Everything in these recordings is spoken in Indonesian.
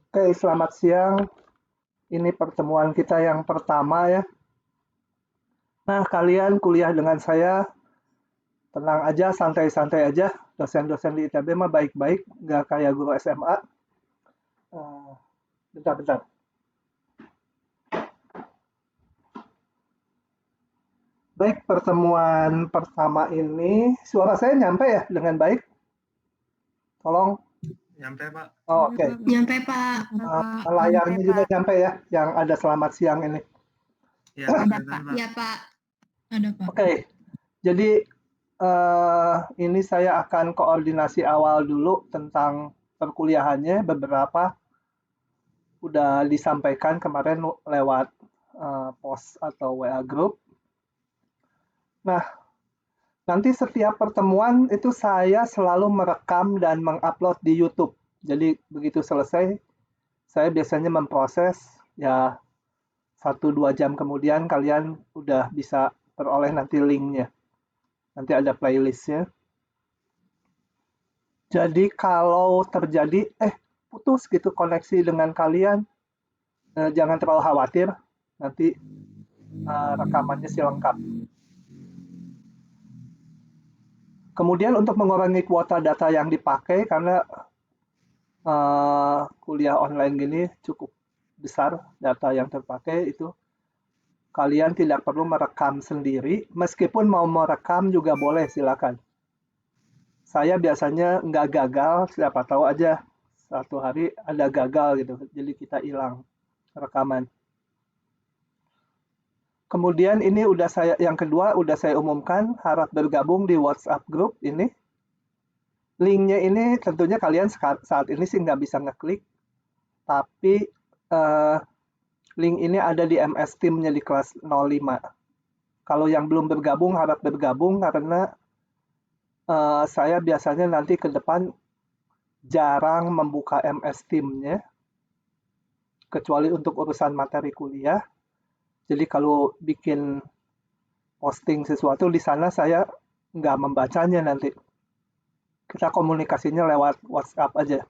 Oke, selamat siang. Ini pertemuan kita yang pertama ya. Nah, kalian kuliah dengan saya, tenang aja, santai-santai aja. Dosen-dosen di ITB mah baik-baik, nggak kayak guru SMA. Bentar-bentar. Baik, pertemuan pertama ini, suara saya nyampe ya dengan baik? Tolong. Nyampe, Pak. Oh, oke. Nyampe, Pak. Layarnya juga nyampe ya, yang ada selamat siang ini. Iya, Ada, kelihatan, Pak. Pak. Iya, Pak. Ada, Pak. Oke, jadi ini saya akan koordinasi awal dulu tentang perkuliahannya. Beberapa udah disampaikan kemarin lewat post atau WA group. Nah, nanti setiap pertemuan itu saya selalu merekam dan mengupload di YouTube. Jadi begitu selesai, saya biasanya memproses ya 1-2 jam kemudian kalian udah bisa peroleh nanti linknya. Nanti ada playlistnya. Jadi kalau terjadi putus gitu koneksi dengan kalian, jangan terlalu khawatir. Nanti rekamannya sih lengkap. Kemudian untuk mengurangi kuota data yang dipakai karena kuliah online gini cukup besar data yang terpakai itu, kalian tidak perlu merekam sendiri. Meskipun mau merekam juga boleh, silakan. Saya biasanya nggak gagal, siapa tahu aja satu hari ada gagal gitu, jadi kita hilang rekaman. Kemudian ini yang kedua udah saya umumkan, harap bergabung di WhatsApp group ini. Linknya ini tentunya kalian saat ini sih nggak bisa ngeklik, tapi eh, link ini ada di MS Team-nya di kelas 05. Kalau yang belum bergabung harap bergabung karena saya biasanya nanti ke depan jarang membuka MS Team-nya, kecuali untuk urusan materi kuliah. Jadi kalau bikin posting sesuatu di sana saya nggak membacanya nanti. Kita komunikasinya lewat WhatsApp aja.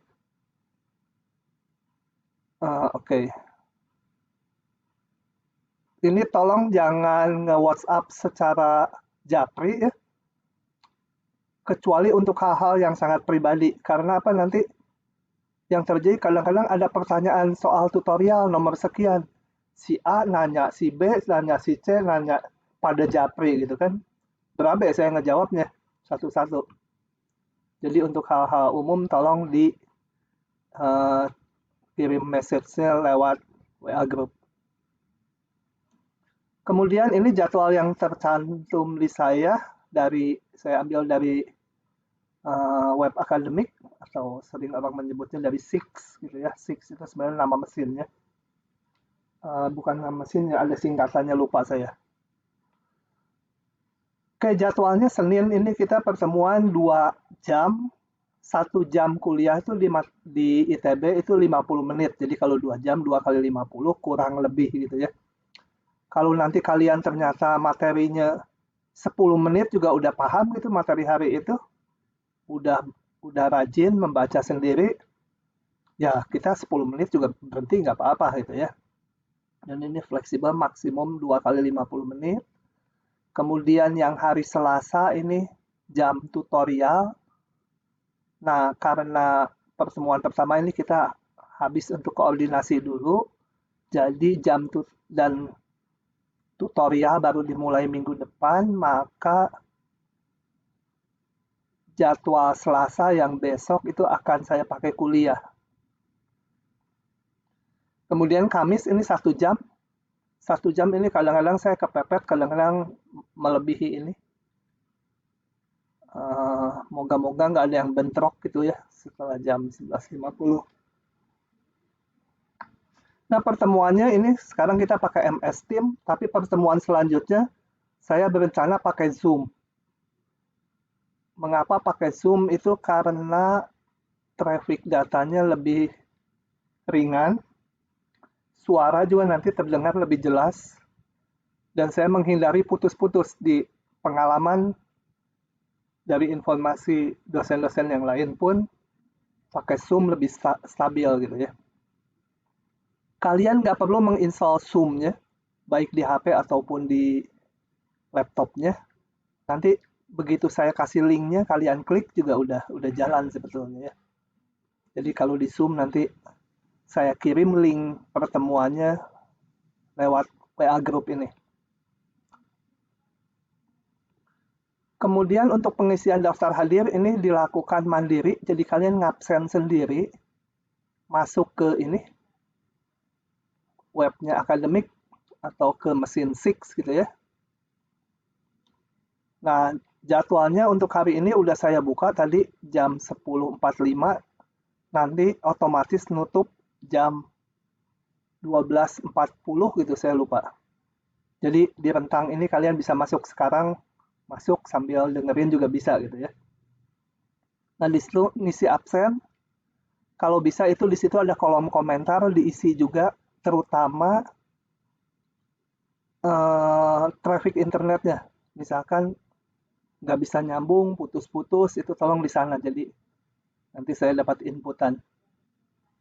Oke. Ini tolong jangan nge-WhatsApp secara japri ya. Kecuali untuk hal-hal yang sangat pribadi. Karena apa nanti yang terjadi kadang-kadang ada pertanyaan soal tutorial nomor sekian. Si A nanya, si B nanya, si C nanya pada japri gitu kan. Berabe saya ngejawabnya satu-satu. Jadi untuk hal-hal umum tolong di kirim message-nya lewat WA group. Kemudian ini jadwal yang tercantum di saya ambil dari web akademik atau sering orang menyebutnya dari Six gitu ya. Six itu sebenarnya nama mesinnya. Bukan nama mesinnya, ada singkatannya lupa saya. Oke, jadwalnya Senin ini kita pertemuan 2 jam. 1 jam kuliah itu di ITB itu 50 menit. Jadi kalau 2 jam, 2 kali 50 kurang lebih gitu ya. Kalau nanti kalian ternyata materinya 10 menit juga udah paham gitu materi hari itu, udah udah rajin membaca sendiri, ya kita 10 menit juga berhenti nggak apa-apa gitu ya. Dan ini fleksibel maksimum 2 kali 50 menit. Kemudian yang hari Selasa ini jam tutorial. Nah, karena pertemuan pertama ini kita habis untuk koordinasi dulu, jadi dan tutorial baru dimulai minggu depan, maka jadwal Selasa yang besok itu akan saya pakai kuliah. Kemudian Kamis ini 1 jam. 1 jam ini kadang-kadang saya kepepet, kadang-kadang melebihi ini. Moga-moga nggak ada yang bentrok gitu ya setelah jam 11.50. Nah pertemuannya ini sekarang kita pakai MS Team, tapi pertemuan selanjutnya saya berencana pakai Zoom. Mengapa pakai Zoom itu karena traffic datanya lebih ringan, suara juga nanti terdengar lebih jelas, dan saya menghindari putus-putus di pengalaman dari informasi dosen-dosen yang lain pun pakai Zoom lebih stabil gitu ya. Kalian nggak perlu menginstall Zoom-nya, baik di HP ataupun di laptopnya. Nanti begitu saya kasih linknya, kalian klik juga udah jalan sebetulnya ya. Jadi kalau di Zoom nanti saya kirim link pertemuannya lewat WA Group ini. Kemudian untuk pengisian daftar hadir ini dilakukan mandiri, jadi kalian ngabsen sendiri, masuk ke ini, webnya akademik, atau ke mesin Six gitu ya. Nah, jadwalnya untuk hari ini udah saya buka tadi jam 10.45, nanti otomatis nutup jam 12.40 gitu, saya lupa. Jadi di rentang ini kalian bisa masuk sekarang, masuk sambil dengerin juga bisa gitu ya. Nah, di situ ngisi absen, kalau bisa itu di situ ada kolom komentar diisi juga, terutama traffic internetnya. Misalkan nggak bisa nyambung, putus-putus, itu tolong di sana. Jadi nanti saya dapat inputan.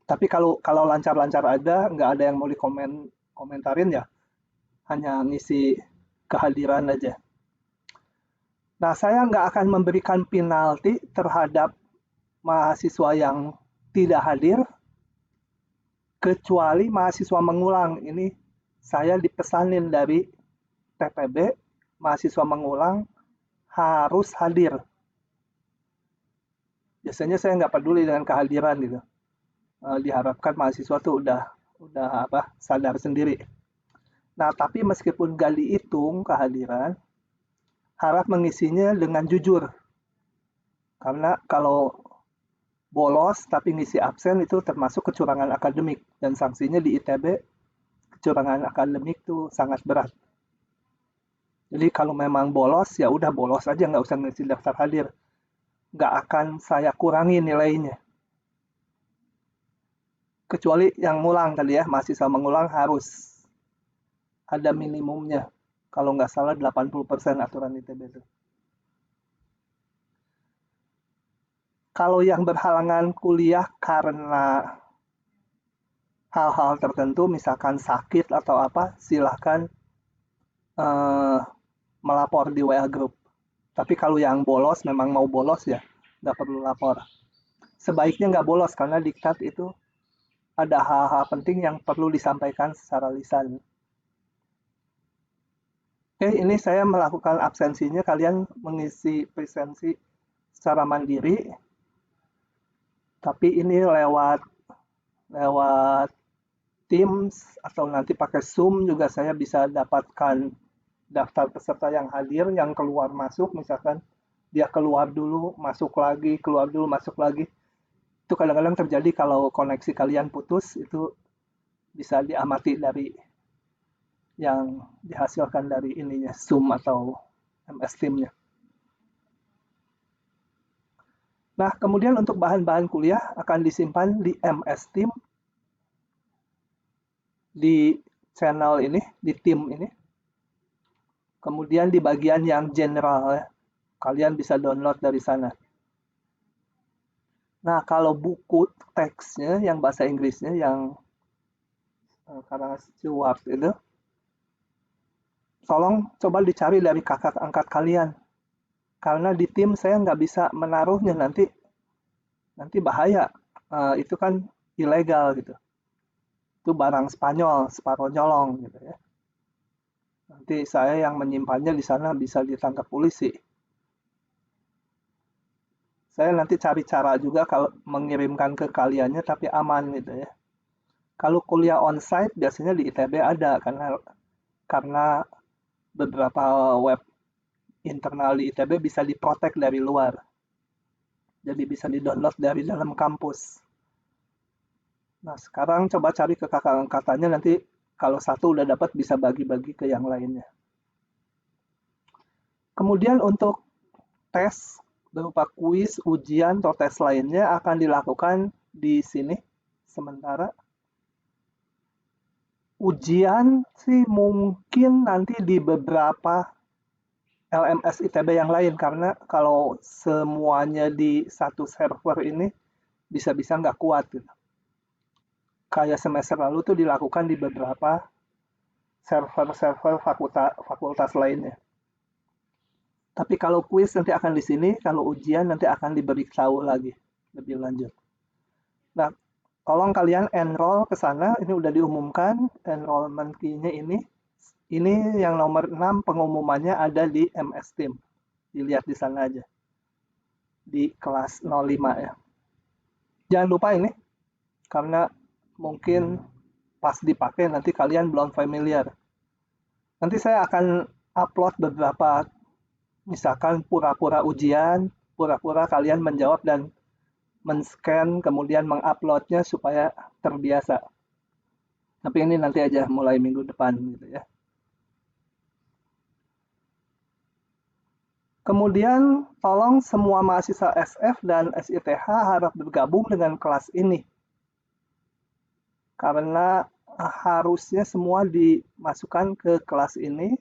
Tapi kalau lancar-lancar ada, nggak ada yang mau komentarin ya, hanya ngisi kehadiran aja. Nah, saya nggak akan memberikan penalti terhadap mahasiswa yang tidak hadir, kecuali mahasiswa mengulang. Ini saya dipesanin dari TPB, mahasiswa mengulang harus hadir. Biasanya saya nggak peduli dengan kehadiran gitu. Diharapkan mahasiswa tuh udah sadar sendiri. Nah, tapi meskipun nggak dihitung kehadiran, harap mengisinya dengan jujur. Karena kalau bolos tapi ngisi absen itu termasuk kecurangan akademik, dan sanksinya di ITB kecurangan akademik itu sangat berat. Jadi kalau memang bolos ya udah bolos aja, nggak usah ngisi daftar hadir. Nggak akan saya kurangi nilainya. Kecuali yang ngulang tadi ya, mahasiswa mengulang harus ada minimumnya. Kalau nggak salah 80% aturan ITB itu. Kalau yang berhalangan kuliah karena hal-hal tertentu, misalkan sakit atau apa, silahkan melapor di WA Group. Tapi kalau yang bolos, memang mau bolos ya, nggak perlu lapor. Sebaiknya nggak bolos, karena diktat itu ada hal-hal penting yang perlu disampaikan secara lisan. Oke, ini saya melakukan absensinya, kalian mengisi presensi secara mandiri, tapi ini lewat Teams atau nanti pakai Zoom juga saya bisa dapatkan daftar peserta yang hadir, yang keluar masuk, misalkan dia keluar dulu, masuk lagi, keluar dulu, masuk lagi. Itu kadang-kadang terjadi kalau koneksi kalian putus, itu bisa diamati dari yang dihasilkan dari ininya, Zoom atau MS Teams-nya. Nah, kemudian untuk bahan-bahan kuliah akan disimpan di MS Team, di channel ini, di tim ini. Kemudian di bagian yang general ya, kalian bisa download dari sana. Nah, kalau buku teksnya yang bahasa Inggrisnya yang karangan Stewart itu, tolong coba dicari dari kakak angkat kalian. Karena di tim saya nggak bisa menaruhnya, nanti bahaya. Itu kan ilegal gitu. Itu barang Spanyol, separuh nyolong gitu ya. Nanti saya yang menyimpannya di sana bisa ditangkap polisi. Saya nanti cari cara juga kalau mengirimkan ke kaliannya tapi aman gitu ya. Kalau kuliah onsite biasanya di ITB ada, karena beberapa web internal di ITB bisa diprotek dari luar. Jadi bisa di-download dari dalam kampus. Nah, sekarang coba cari ke kakak angkatannya, nanti kalau satu udah dapat bisa bagi-bagi ke yang lainnya. Kemudian untuk tes berupa kuis, ujian, atau tes lainnya akan dilakukan di sini sementara. Ujian sih mungkin nanti di beberapa LMS ITB yang lain, karena kalau semuanya di satu server ini bisa-bisa nggak kuat gitu. kayak semester lalu tuh dilakukan di beberapa server-server fakultas lainnya. Tapi kalau kuis nanti akan di sini, kalau ujian nanti akan diberitahu lagi lebih lanjut. Nah, tolong kalian enroll ke sana, ini udah diumumkan enrollment key-nya ini. Ini yang nomor 6 pengumumannya ada di MS Team. Dilihat di sana aja. Di kelas 05 ya. Jangan lupa ini, karena mungkin pas dipakai nanti kalian belum familiar. Nanti saya akan upload beberapa, misalkan pura-pura ujian, pura-pura kalian menjawab dan men-scan kemudian menguploadnya supaya terbiasa. Tapi ini nanti aja mulai minggu depan gitu ya. Kemudian tolong semua mahasiswa SF dan SITH harap bergabung dengan kelas ini. Karena harusnya semua dimasukkan ke kelas ini,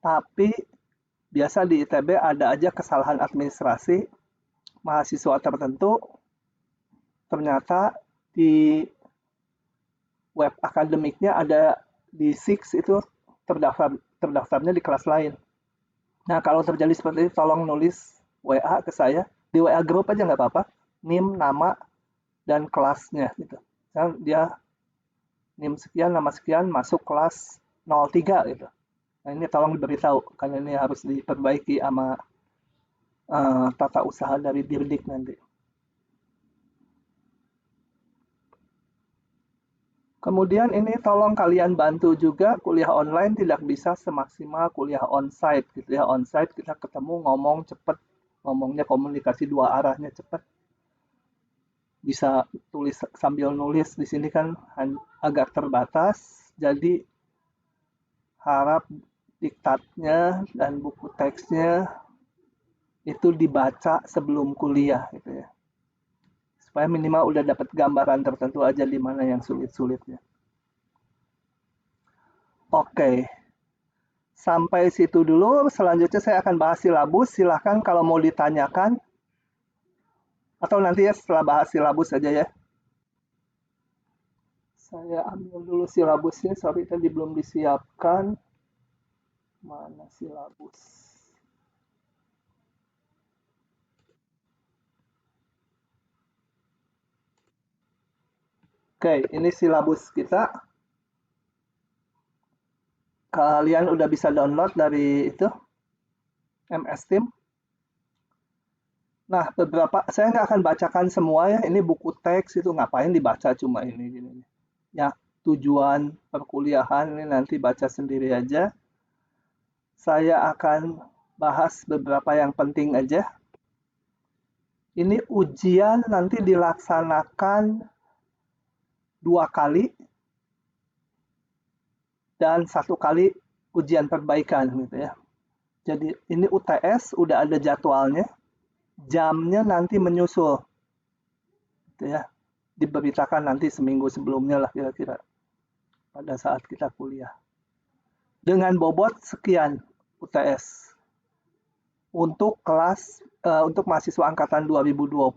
tapi biasa di ITB ada aja kesalahan administrasi, mahasiswa tertentu ternyata di web akademiknya ada di SIX itu terdaftarnya di kelas lain. Nah, kalau terjadi seperti itu, tolong nulis WA ke saya. Di WA group aja nggak apa-apa. NIM, nama, dan kelasnya. Gitu. Dia NIM sekian, nama sekian, masuk kelas 03. Gitu. Nah, ini tolong diberitahu. Karena ini harus diperbaiki sama tata usaha dari Dirdik nanti. Kemudian ini tolong kalian bantu juga kuliah online tidak bisa semaksimal kuliah onsite gitu ya. Onsite kita ketemu ngomong cepet, ngomongnya komunikasi dua arahnya cepet. Bisa tulis sambil nulis, di sini kan agak terbatas, jadi harap diktatnya dan buku teksnya itu dibaca sebelum kuliah gitu ya. Supaya minimal udah dapat gambaran tertentu aja di mana yang sulit-sulitnya. Oke. Sampai situ dulu, selanjutnya saya akan bahas silabus. Silahkan kalau mau ditanyakan. Atau nanti ya setelah bahas silabus aja ya. Saya ambil dulu silabusnya, sorry tadi belum disiapkan. Mana silabus? Oke, ini silabus kita. Kalian udah bisa download dari itu, MS Team. Nah, saya nggak akan bacakan semua ya, ini buku teks itu ngapain dibaca cuma ini. Ya, tujuan perkuliahan ini nanti baca sendiri aja. Saya akan bahas beberapa yang penting aja. Ini ujian nanti dilaksanakan 2 kali dan 1 kali ujian perbaikan gitu ya. Jadi ini UTS udah ada jadwalnya, jamnya nanti menyusul, gitu ya. Diberitakan nanti seminggu sebelumnya lah kira-kira pada saat kita kuliah. Dengan bobot sekian UTS untuk untuk mahasiswa angkatan 2020,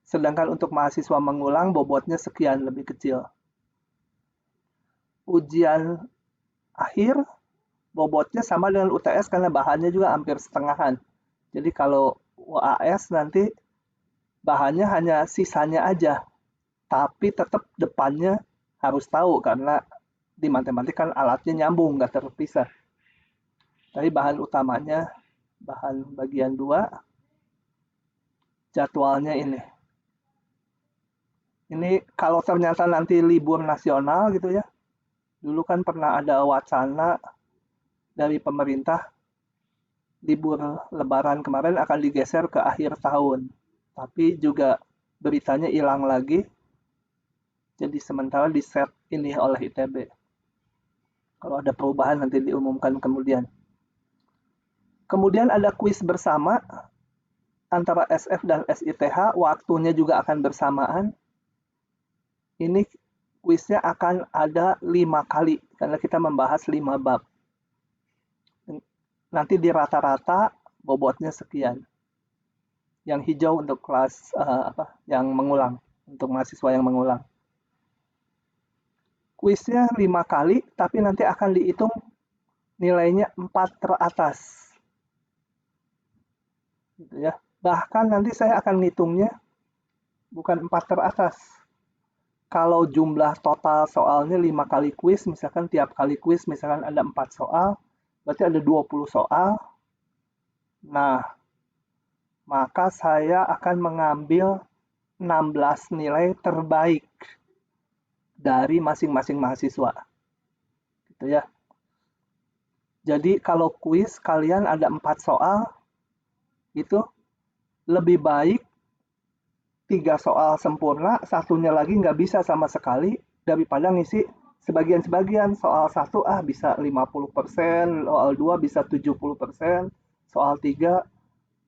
sedangkan untuk mahasiswa mengulang bobotnya sekian lebih kecil. Ujian akhir bobotnya sama dengan UTS karena bahannya juga hampir setengahan. Jadi kalau UAS nanti bahannya hanya sisanya aja, tapi tetap depannya harus tahu karena di matematik kan alatnya nyambung, nggak terpisah. Tapi bahan utamanya, bahan bagian 2, jadwalnya ini. Ini kalau ternyata nanti libur nasional gitu ya, dulu kan pernah ada wacana dari pemerintah, libur lebaran kemarin akan digeser ke akhir tahun. Tapi juga beritanya hilang lagi, jadi sementara di set ini oleh ITB. Kalau ada perubahan nanti diumumkan kemudian. Kemudian ada kuis bersama antara SF dan SITH, waktunya juga akan bersamaan. Ini kuisnya akan ada 5 kali, karena kita membahas 5 bab. Nanti di rata-rata bobotnya sekian. Yang hijau untuk kelas yang mengulang, untuk mahasiswa yang mengulang. kuisnya 5 kali, tapi nanti akan dihitung nilainya 4 teratas. Gitu ya. Bahkan nanti saya akan ngitungnya bukan 4 teratas. Kalau jumlah total soalnya 5 kali kuis, misalkan tiap kali kuis misalkan ada 4 soal, berarti ada 20 soal. Nah, maka saya akan mengambil 16 nilai terbaik dari masing-masing mahasiswa. Gitu ya. Jadi kalau kuis kalian ada 4 soal, itu lebih baik 3 soal sempurna, satunya lagi nggak bisa sama sekali, daripada ngisi sebagian-sebagian. Soal 1 bisa 50%, soal 2 bisa 70%, soal 3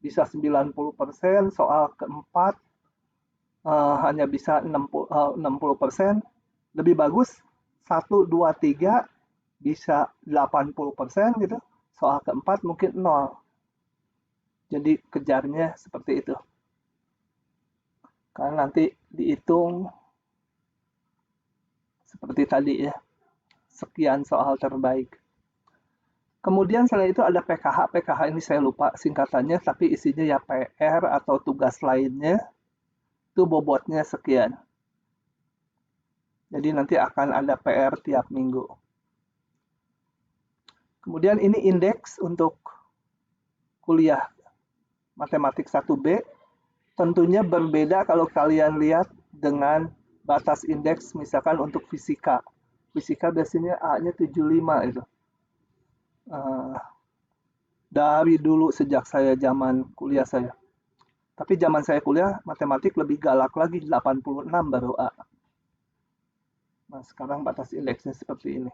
bisa 90%, soal keempat hanya bisa 60%. Lebih bagus 1, 2, 3 bisa 80% gitu. Soal keempat mungkin 0. Jadi kejarnya seperti itu. Karena nanti dihitung seperti tadi ya, sekian soal terbaik. Kemudian setelah itu ada PKH. PKH ini saya lupa singkatannya, tapi isinya ya PR atau tugas lainnya. Itu bobotnya sekian. Jadi nanti akan ada PR tiap minggu. Kemudian ini indeks untuk kuliah matematik 1B. Tentunya berbeda kalau kalian lihat dengan batas indeks misalkan untuk fisika. Fisika biasanya A-nya 75 itu. Dari dulu sejak saya zaman kuliah saya. Tapi zaman saya kuliah matematik lebih galak lagi, 86 baru A. Nah, sekarang batas indeksnya seperti ini.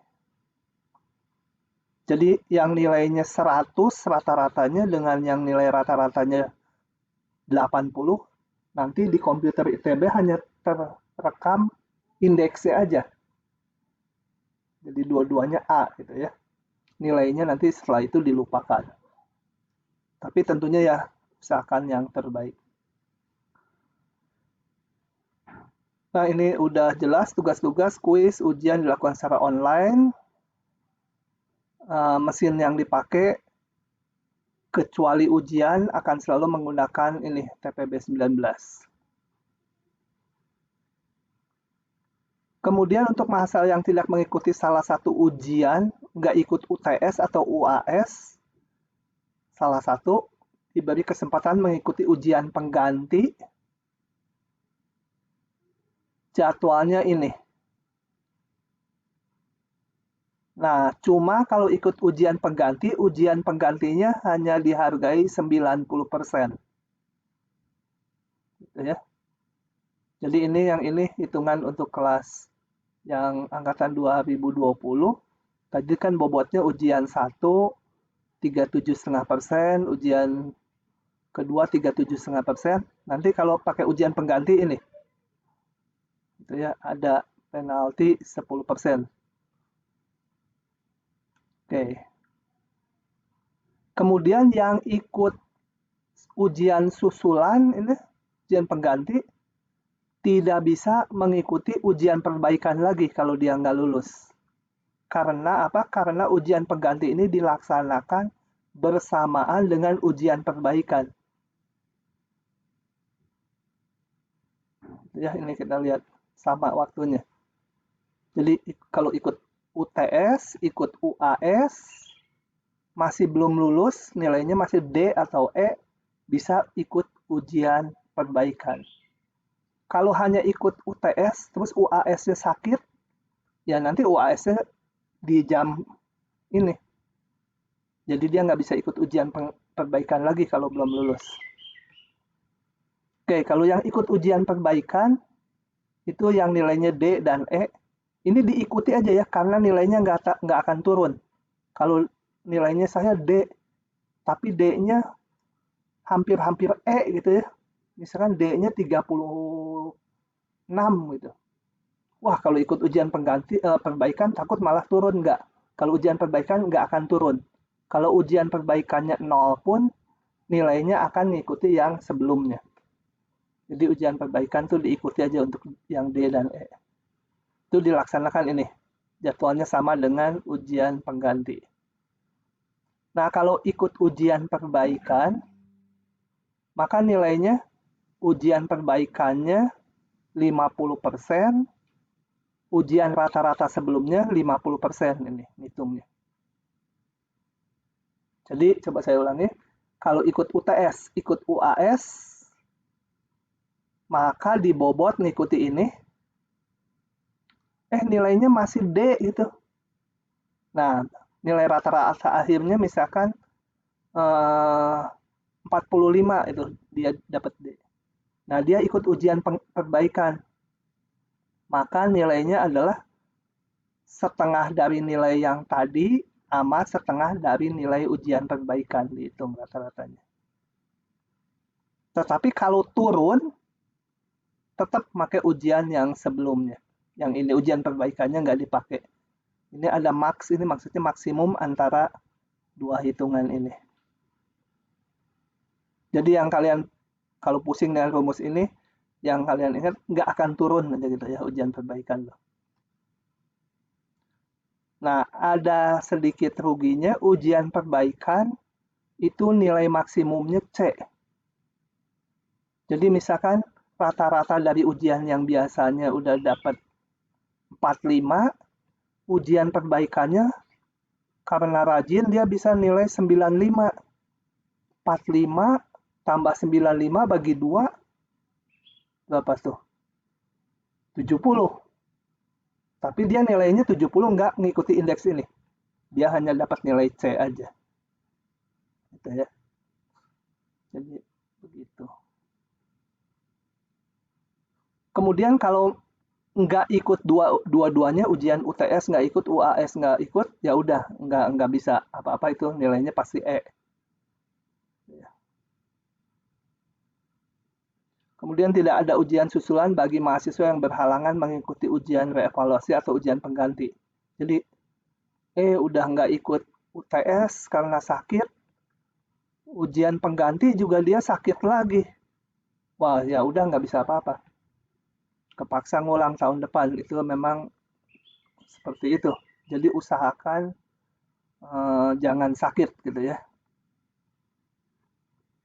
Jadi yang nilainya 100 rata-ratanya dengan yang nilai rata-ratanya 80, nanti di komputer ITB hanya terekam indeksnya aja. Jadi dua-duanya A gitu ya. Nilainya nanti setelah itu dilupakan. Tapi tentunya ya usahakan yang terbaik. Nah, ini udah jelas tugas-tugas, kuis, ujian dilakukan secara online. Mesin yang dipakai kecuali ujian akan selalu menggunakan ini TPB 19. Kemudian untuk mahasiswa yang tidak mengikuti salah satu ujian, nggak ikut UTS atau UAS, salah satu diberi kesempatan mengikuti ujian pengganti. Jadwalnya ini. Nah, cuma kalau ikut ujian penggantinya hanya dihargai 90%. Gitu ya. Jadi yang ini hitungan untuk kelas yang angkatan 2020. Tadi kan bobotnya ujian 1, 37,5%, ujian kedua 37,5%. Nanti kalau pakai ujian pengganti ini, gitu ya, ada penalti 10%. Oke. Kemudian yang ikut ujian susulan ini, ujian pengganti, tidak bisa mengikuti ujian perbaikan lagi kalau dia nggak lulus. Karena apa? Karena ujian pengganti ini dilaksanakan bersamaan dengan ujian perbaikan. Ya, ini kita lihat sama waktunya. Jadi kalau ikut UTS, ikut UAS, masih belum lulus, nilainya masih D atau E, bisa ikut ujian perbaikan. Kalau hanya ikut UTS, terus UAS-nya sakit, ya nanti UAS-nya di jam ini. Jadi dia nggak bisa ikut ujian perbaikan lagi kalau belum lulus. Oke, kalau yang ikut ujian perbaikan, itu yang nilainya D dan E, ini diikuti aja ya, karena nilainya nggak akan turun. Kalau nilainya saya D, tapi D-nya hampir-hampir E gitu ya. Misalkan D-nya 36 gitu. Wah, kalau ikut ujian perbaikan takut malah turun nggak. Kalau ujian perbaikan nggak akan turun. Kalau ujian perbaikannya 0 pun, nilainya akan mengikuti yang sebelumnya. Jadi ujian perbaikan tuh diikuti aja untuk yang D dan E. Itu dilaksanakan ini. jadwalnya sama dengan ujian pengganti. Nah, kalau ikut ujian perbaikan, maka nilainya ujian perbaikannya 50%, ujian rata-rata sebelumnya 50% ini hitungnya. Jadi coba saya ulangi, kalau ikut UTS, ikut UAS, maka dibobot ngikuti ini, nilainya masih D gitu. Nah, nilai rata-rata akhirnya misalkan 45 itu dia dapat D. Nah, dia ikut ujian perbaikan. Maka nilainya adalah setengah dari nilai yang tadi sama setengah dari nilai ujian perbaikan, dihitung rata-ratanya. Tetapi kalau turun, tetap pakai ujian yang sebelumnya. Yang ini ujian perbaikannya nggak dipakai. Ini ada max, ini maksudnya maksimum antara dua hitungan ini. Jadi yang kalian kalau pusing dengan rumus ini, yang kalian ingat nggak akan turun aja gitu ya ujian perbaikan loh. Nah, ada sedikit ruginya ujian perbaikan itu nilai maksimumnya C. Jadi misalkan rata-rata dari ujian yang biasanya udah dapat 45, ujian perbaikannya karena rajin dia bisa nilai 95. 45 tambah 95 bagi 2 berapa tuh? 70. Tapi dia nilainya 70 nggak mengikuti indeks ini. Dia hanya dapat nilai C aja. Gitu ya. Jadi begitu. Kemudian kalau nggak ikut dua-duanya, ujian UTS nggak ikut, UAS nggak ikut, ya udah nggak bisa apa-apa, itu nilainya pasti E. Kemudian tidak ada ujian susulan bagi mahasiswa yang berhalangan mengikuti ujian reevaluasi atau ujian pengganti. Jadi, udah nggak ikut UTS karena sakit, ujian pengganti juga dia sakit lagi. Wah, ya udah nggak bisa apa-apa. Kepaksa ngulang tahun depan, itu memang seperti itu. Jadi usahakan jangan sakit gitu ya.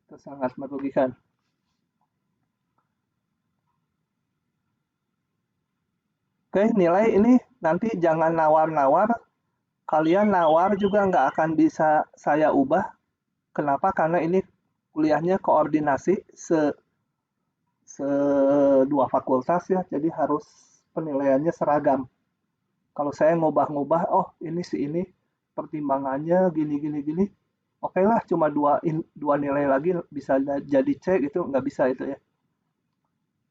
Itu sangat merugikan. Oke, nilai ini nanti jangan nawar-nawar. Kalian nawar juga nggak akan bisa saya ubah. Kenapa? Karena ini kuliahnya koordinasi dua fakultas ya, jadi harus penilaiannya seragam. Kalau saya ngubah-ngubah, oh ini si ini pertimbangannya gini, oke lah cuma dua nilai lagi bisa jadi C gitu, nggak bisa itu ya.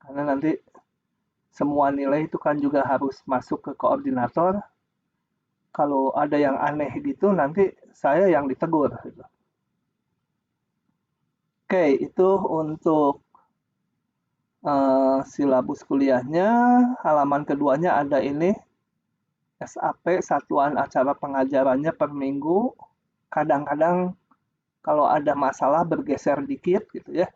Karena nanti semua nilai itu kan juga harus masuk ke koordinator. Kalau ada yang aneh gitu, nanti saya yang ditegur. Gitu. Oke, itu untuk silabus kuliahnya. Halaman keduanya ada ini, SAP, Satuan Acara Pengajarannya per minggu. Kadang-kadang kalau ada masalah bergeser dikit gitu ya.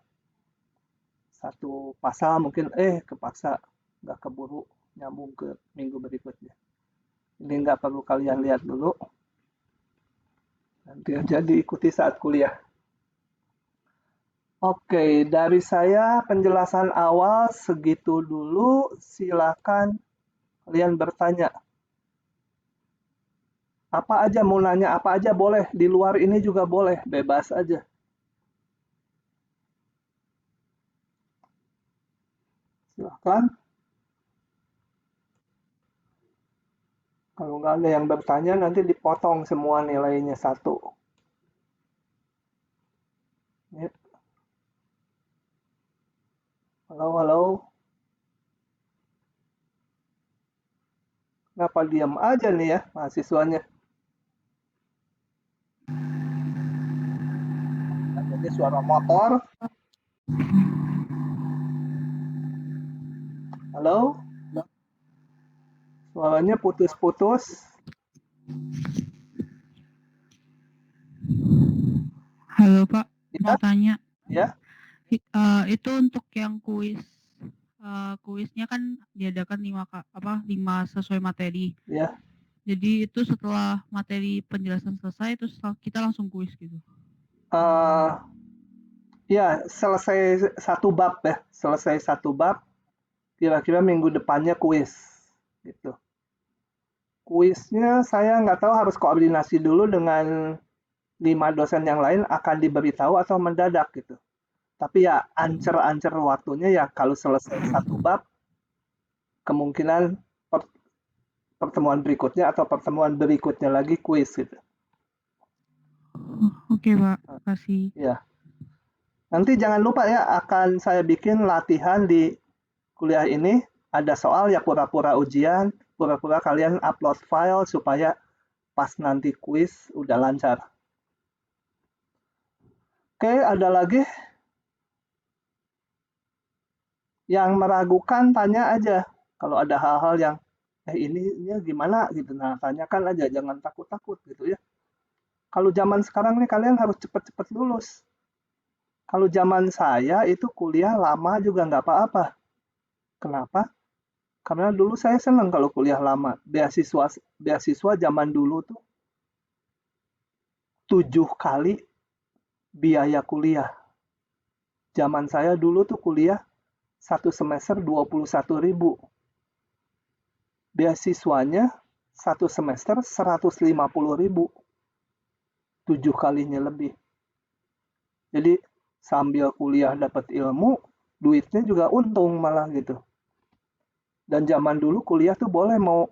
Satu pasal mungkin kepaksa nggak keburu nyambung ke minggu berikutnya. Ini nggak perlu kalian lihat dulu. Nanti aja diikuti saat kuliah. Oke, dari saya penjelasan awal segitu dulu. Silakan kalian bertanya. Apa aja mau nanya, apa aja boleh. Di luar ini juga boleh, bebas aja. Silakan. Kalau nggak ada yang bertanya, nanti dipotong semua nilainya satu. Ya. Halo, halo. Kenapa diam aja nih ya mahasiswanya? Jadi suara motor. Halo? Suaranya putus-putus. Halo Pak, Ya, mau tanya. ya. Itu untuk yang kuisnya kan diadakan 5 sesuai materi. Ya. Jadi itu setelah materi penjelasan selesai, terus kita langsung kuis gitu. Eh, ya, selesai satu bab ya, selesai satu bab, kira-kira minggu depannya kuis, gitu. Kuisnya saya nggak tahu harus koordinasi dulu dengan 5 dosen yang lain akan diberitahu atau mendadak gitu. Tapi ya ancer-ancer waktunya ya kalau selesai satu bab, kemungkinan pertemuan berikutnya atau pertemuan berikutnya lagi kuis gitu. Oke Pak, kasih. Ya. Nanti jangan lupa ya, akan saya bikin latihan di kuliah ini. Ada soal ya pura-pura ujian, pura-pura kalian upload file supaya pas nanti kuis udah lancar. Oke, ada lagi yang meragukan tanya aja. Kalau ada hal-hal yang ini gimana gitu. Nah, tanyakan aja, jangan takut-takut gitu ya. Kalau zaman sekarang nih kalian harus cepet-cepet lulus. Kalau zaman saya itu kuliah lama juga nggak apa-apa. Kenapa? Karena dulu saya senang kalau kuliah lama. Beasiswa zaman dulu tuh 7 kali biaya kuliah. Zaman saya dulu tuh kuliah satu semester 21.000. Beasiswanya satu semester 150.000. 7 kalinya lebih. Jadi sambil kuliah dapat ilmu, duitnya juga untung malah gitu. Dan zaman dulu kuliah tuh boleh mau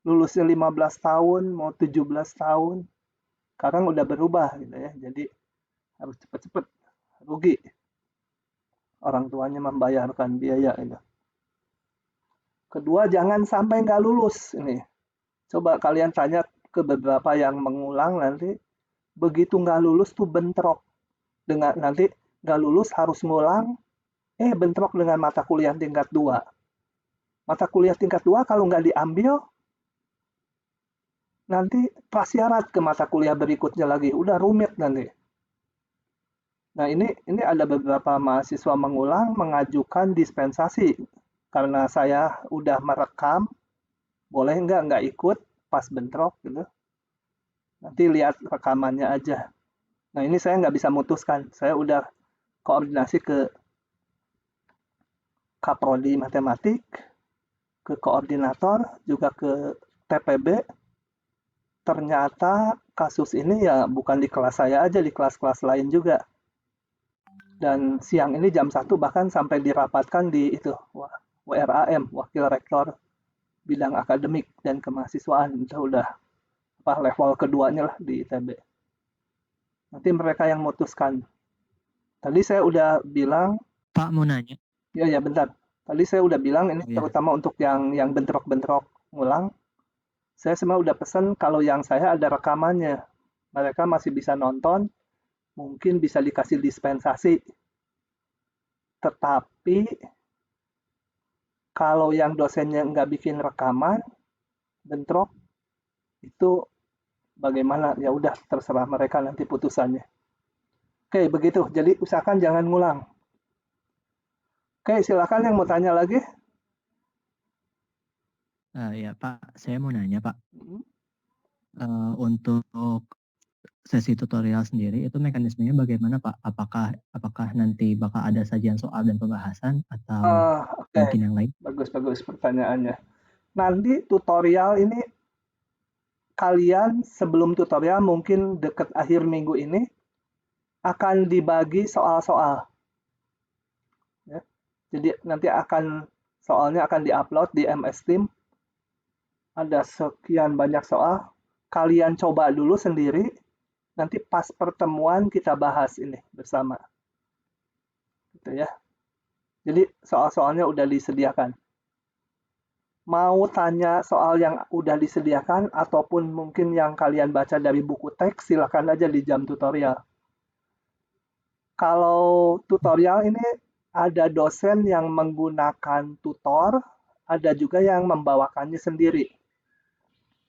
lulusnya 15 tahun, mau 17 tahun. Sekarang udah berubah gitu ya. Jadi harus cepet-cepet. Rugi orang tuanya membayarkan biaya itu. Kedua, jangan sampai nggak lulus ini. Coba kalian tanya ke beberapa yang mengulang nanti, begitu nggak lulus tuh bentrok. Dengan nanti nggak lulus harus ngulang, bentrok dengan mata kuliah tingkat 2. Mata kuliah tingkat 2 kalau nggak diambil, nanti prasyarat ke mata kuliah berikutnya lagi. Udah rumit nanti. Nah ini ada beberapa mahasiswa mengulang mengajukan dispensasi. Karena saya udah merekam, boleh nggak ikut pas bentrok gitu. Nanti lihat rekamannya aja. Nah ini saya nggak bisa mutuskan. Saya udah koordinasi ke Kaprodi Matematik, ke koordinator, juga ke TPB. Ternyata kasus ini ya bukan di kelas saya aja, di kelas-kelas lain juga. Dan siang ini jam 1 bahkan sampai dirapatkan di itu WRAM, Wakil Rektor Bidang Akademik dan Kemahasiswaan. Itu udah level keduanya lah di ITB. Nanti mereka yang memutuskan. Tadi saya udah bilang, Pak mau nanya. ya bentar. Tadi saya udah bilang ini Ya. terutama untuk yang bentrok-bentrok ngulang. Saya semua udah pesen kalau yang saya ada rekamannya. Mereka masih bisa nonton, mungkin bisa dikasih dispensasi. Tetapi kalau yang dosennya nggak bikin rekaman, bentrok, itu bagaimana? Ya udah terserah mereka nanti putusannya. Oke, begitu. Jadi usahakan jangan ngulang. Oke, silakan yang mau tanya lagi. Ya Pak, saya mau nanya Pak. Hmm. Untuk sesi tutorial sendiri itu mekanismenya bagaimana Pak? Apakah nanti bakal ada sajian soal dan pembahasan atau mungkin yang lain? Bagus pertanyaannya. Nanti tutorial ini kalian sebelum tutorial mungkin dekat akhir minggu ini akan dibagi soal-soal. Ya. Jadi nanti soalnya akan diupload di MS Team. Ada sekian banyak soal. Kalian coba dulu sendiri. Nanti pas pertemuan kita bahas ini bersama. Gitu ya. Jadi soal-soalnya udah disediakan. Mau tanya soal yang udah disediakan ataupun mungkin yang kalian baca dari buku teks, silakan aja di jam tutorial. Kalau tutorial ini ada dosen yang menggunakan tutor, ada juga yang membawakannya sendiri.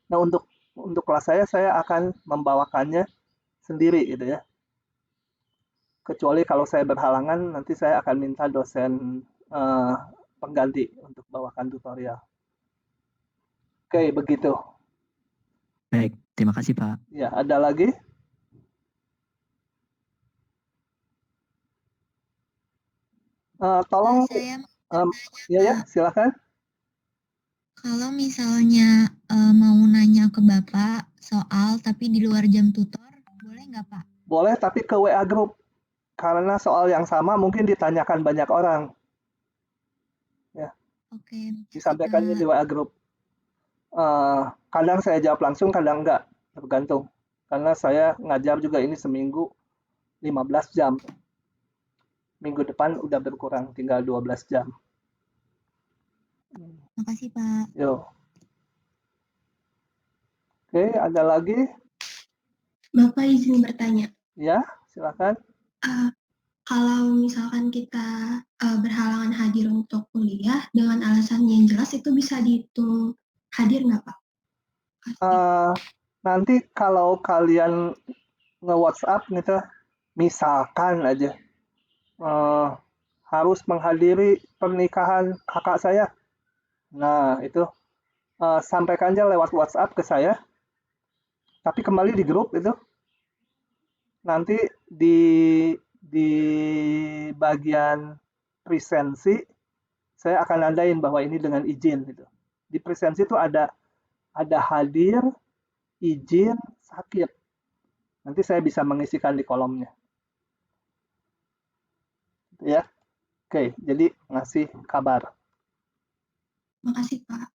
Nah, untuk kelas saya akan membawakannya sendiri gitu ya. Kecuali kalau saya berhalangan, nanti saya akan minta dosen pengganti untuk bawakan tutorial. Oke, begitu. Baik, terima kasih Pak. Ya, ada lagi? Tolong, Saya ya, silakan. kalau misalnya mau nanya ke Bapak soal tapi di luar jam tutor, boleh nggak Pak? Boleh, tapi ke WA Group. Karena soal yang sama mungkin ditanyakan banyak orang. Ya, Oke, makasih disampaikannya di Pak. WA Group. Kadang saya jawab langsung, kadang enggak. Tergantung. Karena saya ngajar juga ini seminggu 15 jam. Minggu depan udah berkurang, tinggal 12 jam. Makasih Pak. Yo. Oke, ada lagi? Bapak izin bertanya. Ya, silakan. Kalau misalkan kita berhalangan hadir untuk kuliah dengan alasan yang jelas itu bisa dihitung hadir nggak Pak? Nanti kalau kalian nge-WhatsApp gitu, misalkan aja harus menghadiri pernikahan kakak saya. Nah, itu sampaikan aja lewat WhatsApp ke saya. Tapi kembali di grup itu. Nanti di bagian presensi saya akan nandain bahwa ini dengan izin gitu. Di presensi itu ada hadir, izin, sakit. Nanti saya bisa mengisikan di kolomnya. Ya. Oke, jadi ngasih kabar. Makasih Pak.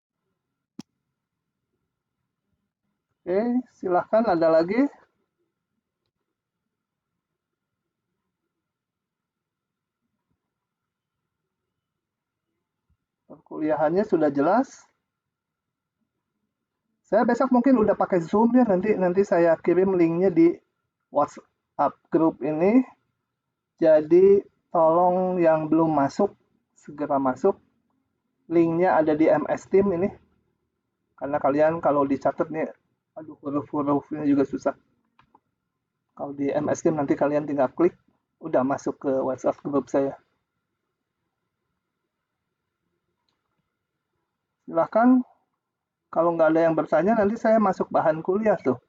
Oke, silahkan ada lagi. Perkuliahannya sudah jelas. Saya besok mungkin udah pakai Zoom ya, nanti saya kirim linknya di WhatsApp grup ini. Jadi tolong yang belum masuk segera masuk. Linknya ada di MS Team ini. Karena kalian kalau dicatat nih, aduh huruf-hurufnya juga susah. Kalau di MS Team nanti kalian tinggal klik, udah masuk ke WhatsApp grup saya. Silahkan, kalau nggak ada yang bertanya, nanti saya masuk bahan kuliah tuh.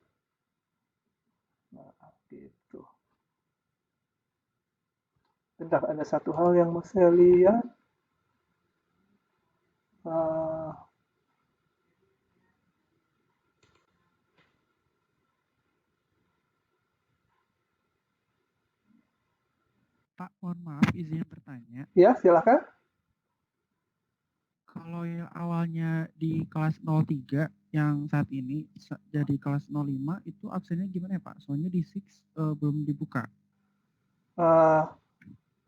Nah, gitu. Bentar, ada satu hal yang mau saya lihat. Pak, mohon maaf izin bertanya. Ya, silakan. Kalau yang awalnya di kelas 03 yang saat ini jadi kelas 05 itu absennya gimana ya Pak? Soalnya di 6 belum dibuka.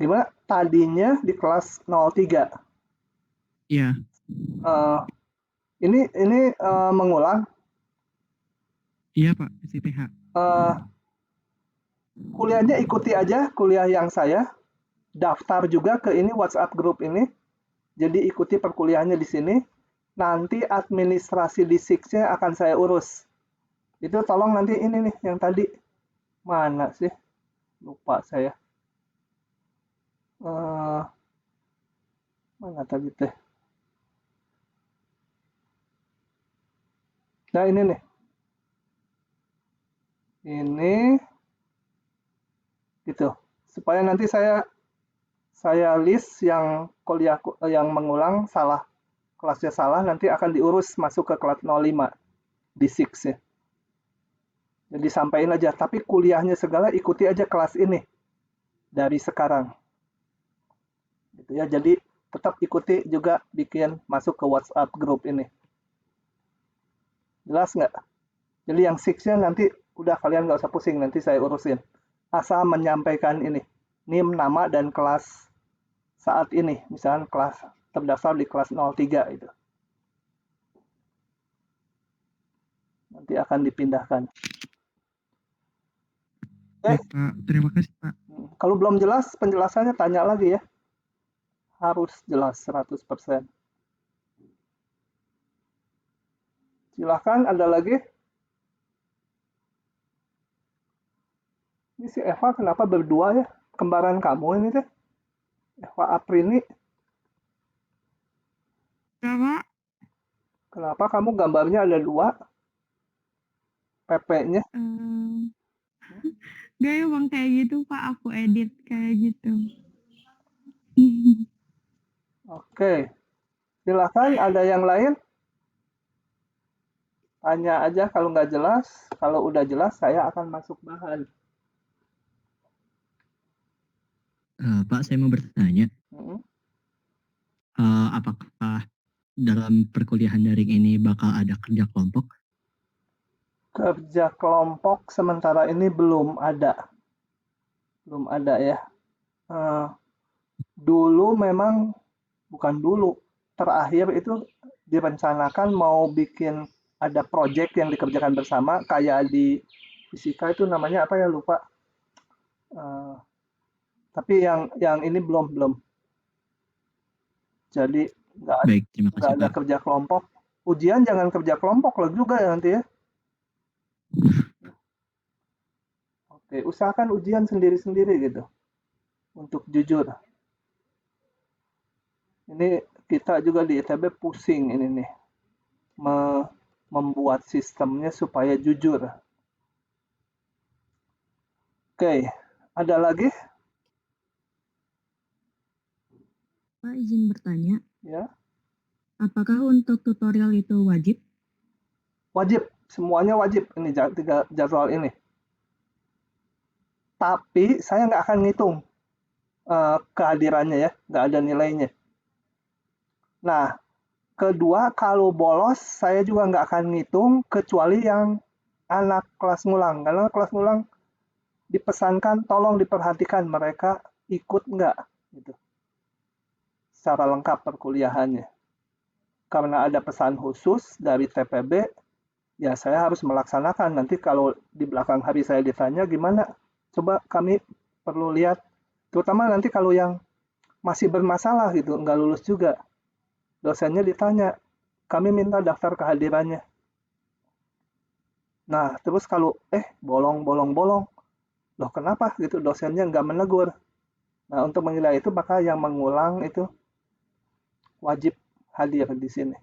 Gimana? Tadinya di kelas 03. Iya. Ini mengulang. Iya Pak, SIPH. Kuliahnya ikuti aja kuliah yang saya. Daftar juga ke ini WhatsApp grup ini. Jadi ikuti perkuliahannya di sini. Nanti administrasi di SIX-nya akan saya urus. Itu tolong nanti ini nih yang tadi. Mana sih? Lupa saya. Mana tadi teh? Nah ini nih. Ini gitu. Supaya nanti saya list yang kuliah yang mengulang salah, kelasnya salah, nanti akan diurus masuk ke kelas 05 di SIX ya. Jadi sampaikan aja, tapi kuliahnya segala ikuti aja kelas ini dari sekarang. Gitu ya. Jadi tetap ikuti juga bikin masuk ke WhatsApp grup ini. Jelas nggak? Jadi yang SIX-nya nanti udah kalian nggak usah pusing, nanti saya urusin. Asal menyampaikan ini, NIM, nama, dan kelas saat ini. Misalnya kelas terdaftar di kelas 03 itu. Nanti akan dipindahkan. Baik Pak, terima kasih Pak. Kalau belum jelas penjelasannya tanya lagi ya. Harus jelas 100%. Silahkan ada lagi. Ini si Eva kenapa berdua ya? Kembaran kamu ini teh. Eva Aprini. Ya, Pak. Kenapa kamu gambarnya ada dua? PP-nya? Gak emang kayak gitu Pak, aku edit kayak gitu. Oke, silakan ada yang lain? Tanya aja kalau nggak jelas. Kalau udah jelas, saya akan masuk bahan. Pak, saya mau bertanya, apakah dalam perkuliahan daring ini bakal ada kerja kelompok? Kerja kelompok sementara ini belum ada. Belum ada ya. Dulu memang, bukan dulu, terakhir itu direncanakan mau bikin ada project yang dikerjakan bersama, kayak di fisika itu namanya apa ya, lupa. Tapi yang ini belum. Jadi Baik, terima nggak kasih ada Pak. kerja kelompok. Ujian jangan kerja kelompok lah juga ya nanti ya. Oke, usahakan ujian sendiri-sendiri gitu. Untuk jujur. Ini kita juga di ITB pusing ini nih. Membuat sistemnya supaya jujur. Oke, ada lagi? Pak, izin bertanya. Ya. Apakah untuk tutorial itu wajib? Wajib, semuanya wajib. Ini 3 jadwal ini. Tapi saya nggak akan ngitung kehadirannya ya, nggak ada nilainya. Nah, kedua, kalau bolos saya juga nggak akan ngitung kecuali yang anak kelas ngulang. Karena kelas ngulang dipesankan tolong diperhatikan mereka ikut nggak gitu. Secara lengkap perkuliahannya. Karena ada pesan khusus dari TPB, ya saya harus melaksanakan. Nanti kalau di belakang hari saya ditanya gimana, coba kami perlu lihat. Terutama nanti kalau yang masih bermasalah gitu, nggak lulus juga. Dosennya ditanya, kami minta daftar kehadirannya. Nah, terus kalau bolong. Loh kenapa gitu, dosennya nggak menegur. Nah, untuk menilai itu maka yang mengulang itu wajib hadir di sini.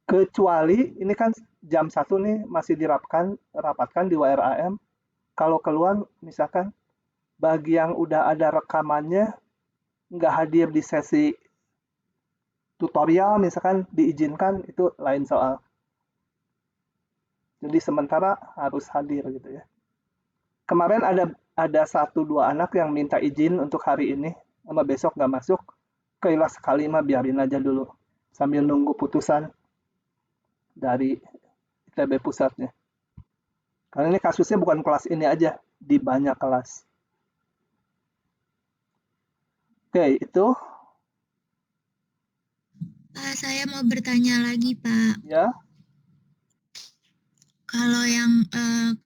Kecuali ini kan jam 1 nih masih dirapatkan di WRAM. Kalau keluar misalkan bagi yang udah ada rekamannya nggak hadir di sesi tutorial misalkan diizinkan, itu lain soal. Jadi sementara harus hadir gitu ya. Kemarin ada 1-2 anak yang minta izin untuk hari ini sama besok nggak masuk. Kailah sekali mah biarin aja dulu sambil nunggu putusan dari ITB pusatnya. Karena ini kasusnya bukan kelas ini aja, di banyak kelas. Oke, itu. Pak, saya mau bertanya lagi, Pak. Ya. Kalau yang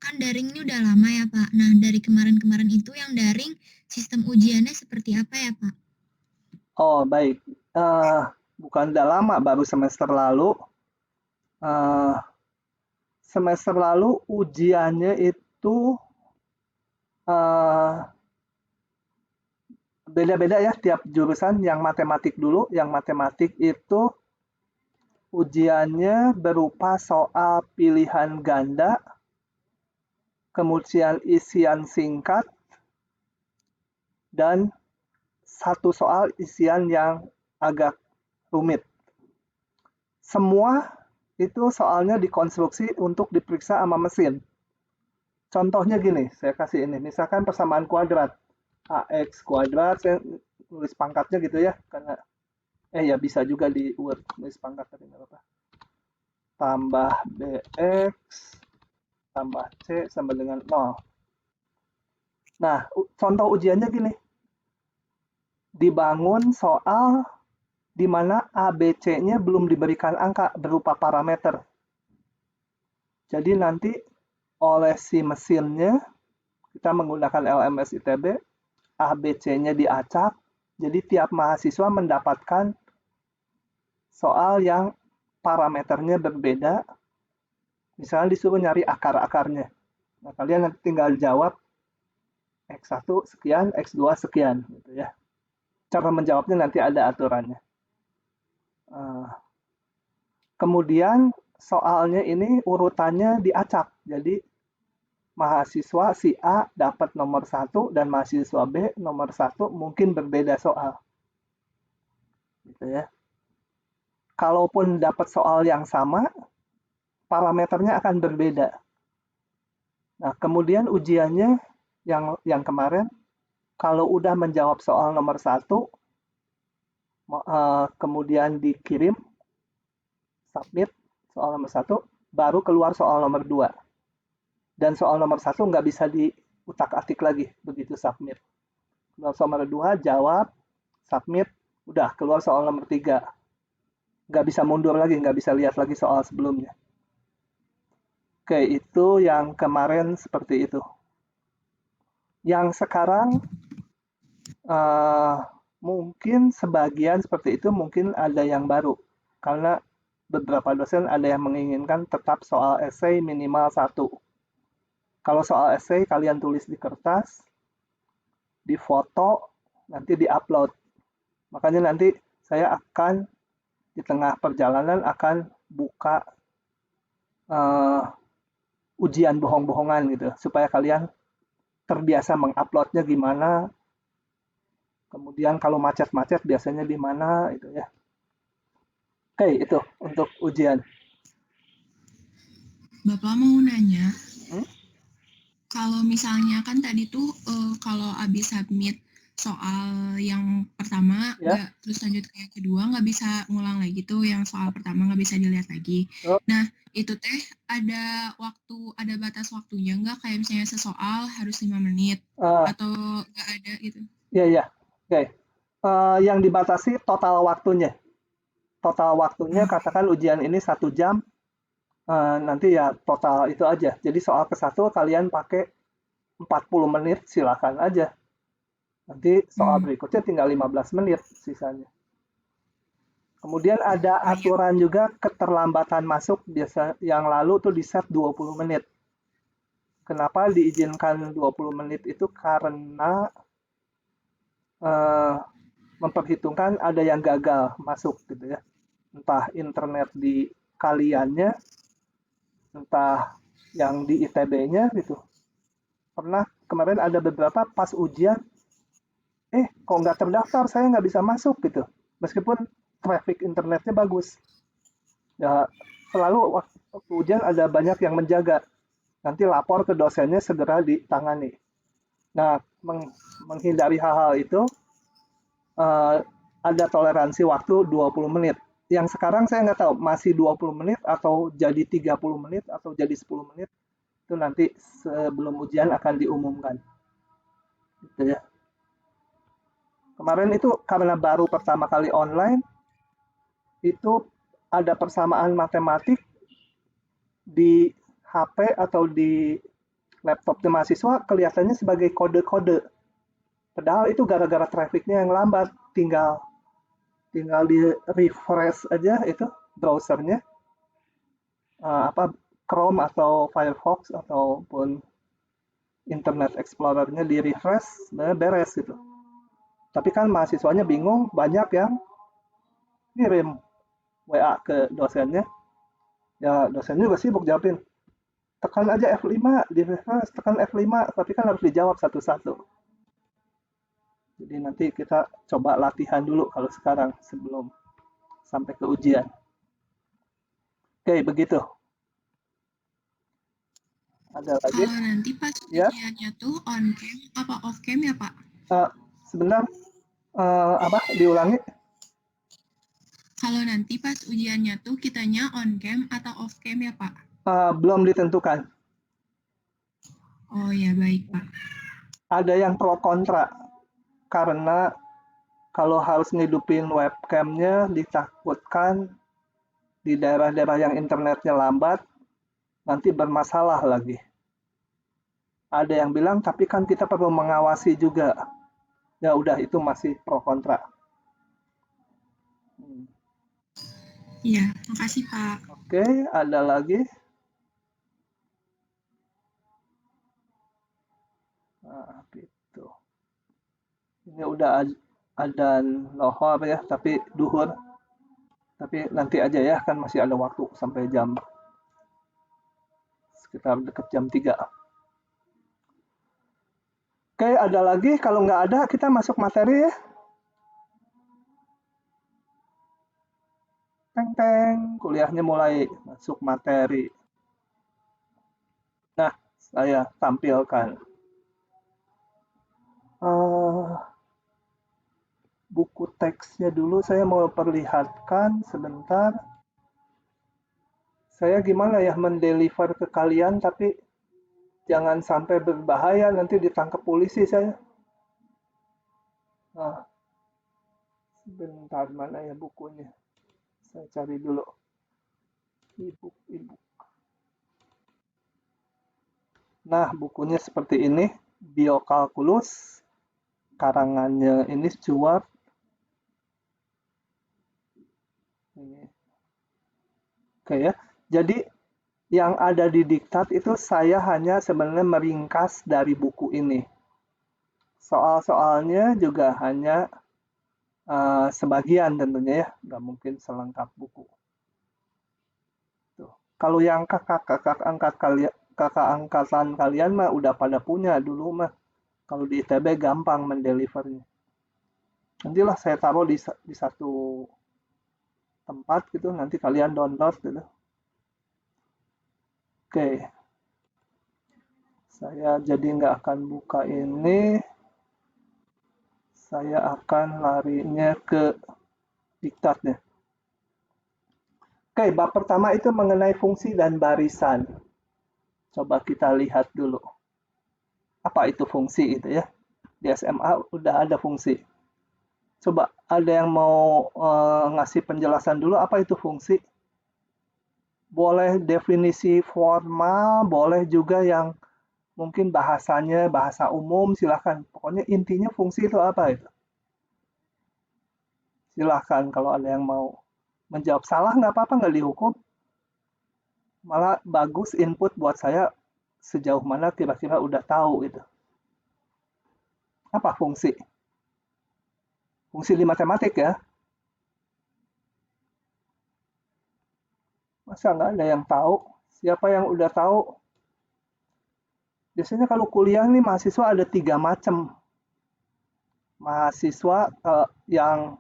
kan daring ini udah lama ya, Pak. Nah, dari kemarin-kemarin itu yang daring sistem ujiannya seperti apa ya, Pak? Oh, baik. Bukan udah lama, baru semester lalu. Semester lalu ujiannya itu beda-beda ya tiap jurusan. Yang matematik dulu, yang matematik itu ujiannya berupa soal pilihan ganda, kemudian isian singkat, dan 1 soal isian yang agak rumit. Semua itu soalnya dikonstruksi untuk diperiksa sama mesin. Contohnya gini, saya kasih ini. Misalkan persamaan kuadrat. AX kuadrat, saya nulis pangkatnya gitu ya. Karena ya bisa juga di Word nulis pangkat tapi nggak apa-apa. Tambah BX tambah C sama dengan 0. Nah, contoh ujiannya gini. Dibangun soal di mana ABC-nya belum diberikan angka berupa parameter. Jadi nanti oleh si mesinnya, kita menggunakan LMS ITB, ABC-nya diacak, jadi tiap mahasiswa mendapatkan soal yang parameternya berbeda, misalnya disuruh nyari akar-akarnya. Nah, kalian nanti tinggal jawab X1 sekian, X2 sekian, gitu ya. Cara menjawabnya nanti ada aturannya. Kemudian soalnya ini urutannya diacak. Jadi mahasiswa si A dapat nomor 1 dan mahasiswa B nomor 1 mungkin berbeda soal. Gitu ya. Kalaupun dapat soal yang sama, parameternya akan berbeda. Nah, kemudian ujiannya yang kemarin, kalau udah menjawab soal nomor 1, kemudian dikirim, submit soal nomor 1, baru keluar soal nomor 2. Dan soal nomor 1 nggak bisa diutak-atik lagi begitu submit. Keluar soal nomor 2, jawab, submit, udah keluar soal nomor 3. Nggak bisa mundur lagi, nggak bisa lihat lagi soal sebelumnya. Oke, itu yang kemarin seperti itu. Yang sekarang mungkin sebagian seperti itu, mungkin ada yang baru. Karena beberapa dosen ada yang menginginkan tetap soal esai minimal 1. Kalau soal esai kalian tulis di kertas, difoto, nanti diupload. Makanya nanti saya akan di tengah perjalanan akan buka ujian bohong-bohongan gitu, supaya kalian terbiasa menguploadnya gimana, kemudian kalau macet-macet biasanya di mana itu ya. Oke, itu untuk ujian. Bapak mau nanya, kalau misalnya kan tadi tuh kalau habis submit soal yang pertama, terus lanjut ke yang kedua nggak bisa ngulang lagi tuh, yang soal pertama nggak bisa dilihat lagi. Nah, itu teh ada batas waktunya nggak? Kayak misalnya sesoal harus 5 menit atau nggak ada gitu? Iya. Oke. Yang dibatasi total waktunya. Total waktunya katakan ujian ini 1 jam, nanti ya total itu aja. Jadi soal ke-1 kalian pakai 40 menit, silakan aja. Nanti soal berikutnya tinggal 15 menit sisanya. Kemudian ada aturan juga keterlambatan masuk, biasa yang lalu tuh di set 20 menit. Kenapa diizinkan 20 menit itu? Karena memperhitungkan ada yang gagal masuk gitu ya. Entah internet di kaliannya, entah yang di ITB-nya gitu. Pernah kemarin ada beberapa pas ujian, kok nggak terdaftar, saya nggak bisa masuk gitu. Meskipun traffic internetnya bagus. Ya, selalu waktu ujian ada banyak yang menjaga. Nanti lapor ke dosennya segera ditangani. Nah, menghindari hal-hal itu, ada toleransi waktu 20 menit. Yang sekarang saya nggak tahu, masih 20 menit atau jadi 30 menit atau jadi 10 menit. Itu nanti sebelum ujian akan diumumkan. Gitu ya. Kemarin itu karena baru pertama kali online, itu ada persamaan matematik di HP atau di laptopnya mahasiswa kelihatannya sebagai kode-kode. Padahal itu gara-gara trafficnya yang lambat, tinggal di refresh aja itu browsernya, Chrome atau Firefox ataupun Internet Explorer-nya di refresh, beres gitu. Tapi kan mahasiswanya bingung, banyak yang ngirim WA ke dosennya. Ya dosennya juga sibuk jawabin. Tekan aja F5, di refresh, tekan F5, tapi kan harus dijawab satu-satu. Jadi nanti kita coba latihan dulu kalau sekarang sebelum sampai ke ujian. Oke, begitu. Ada lagi? Kalau nanti pas ujiannya tuh on cam apa off cam ya Pak? Sebentar, diulangi? Kalau nanti pas ujiannya tuh kitanya on cam atau off cam ya Pak? Belum ditentukan. Oh ya, baik Pak. Ada yang pro kontra, karena kalau harus ngidupin webcamnya ditakutkan di daerah-daerah yang internetnya lambat, nanti bermasalah lagi. Ada yang bilang, tapi kan kita perlu mengawasi juga. Ya udah, itu masih pro kontra. Iya, makasih Pak. Oke, ada lagi? Nah, gitu. Ini udah adzan lohor ya, tapi duhur. Tapi nanti aja ya, kan masih ada waktu sampai jam sekitar dekat jam 3. Oke, ada lagi? Kalau nggak ada, kita masuk materi ya. Teng-teng, kuliahnya mulai masuk materi. Nah, saya tampilkan buku teksnya dulu. Saya mau perlihatkan sebentar. Saya gimana ya mendeliver ke kalian, tapi jangan sampai berbahaya, nanti ditangkap polisi saya. Nah, sebentar, mana ya bukunya? Saya cari dulu. E-book. Nah, bukunya seperti ini. Biokalkulus. Karangannya ini Stewart. Ini. Oke ya. Jadi yang ada di diktat itu saya hanya sebenarnya meringkas dari buku ini. Soal-soalnya juga hanya sebagian tentunya ya, nggak mungkin selengkap buku. Tuh. Kalau yang kakak angkatan kalian mah udah pada punya dulu mah. Kalau di ITB gampang mendelivernya. Nantilah saya taruh di satu tempat gitu, nanti kalian download gitu. Oke. Saya jadi nggak akan buka ini. Saya akan larinya ke diktatnya. Oke, bab pertama itu mengenai fungsi dan barisan. Coba kita lihat dulu. Apa itu fungsi itu ya? Di SMA udah ada fungsi. Coba ada yang mau ngasih penjelasan dulu apa itu fungsi? Boleh definisi formal, boleh juga yang mungkin bahasanya bahasa umum, silahkan. Pokoknya intinya fungsi itu apa itu? Silahkan kalau ada yang mau menjawab. Salah nggak apa-apa, nggak dihukum. Malah bagus input buat saya sejauh mana kira-kira udah tahu gitu. Apa fungsi? Fungsi di matematik ya. Masa nggak ada yang tahu? Siapa yang udah tahu? Biasanya kalau kuliah nih mahasiswa ada 3 macam. Mahasiswa yang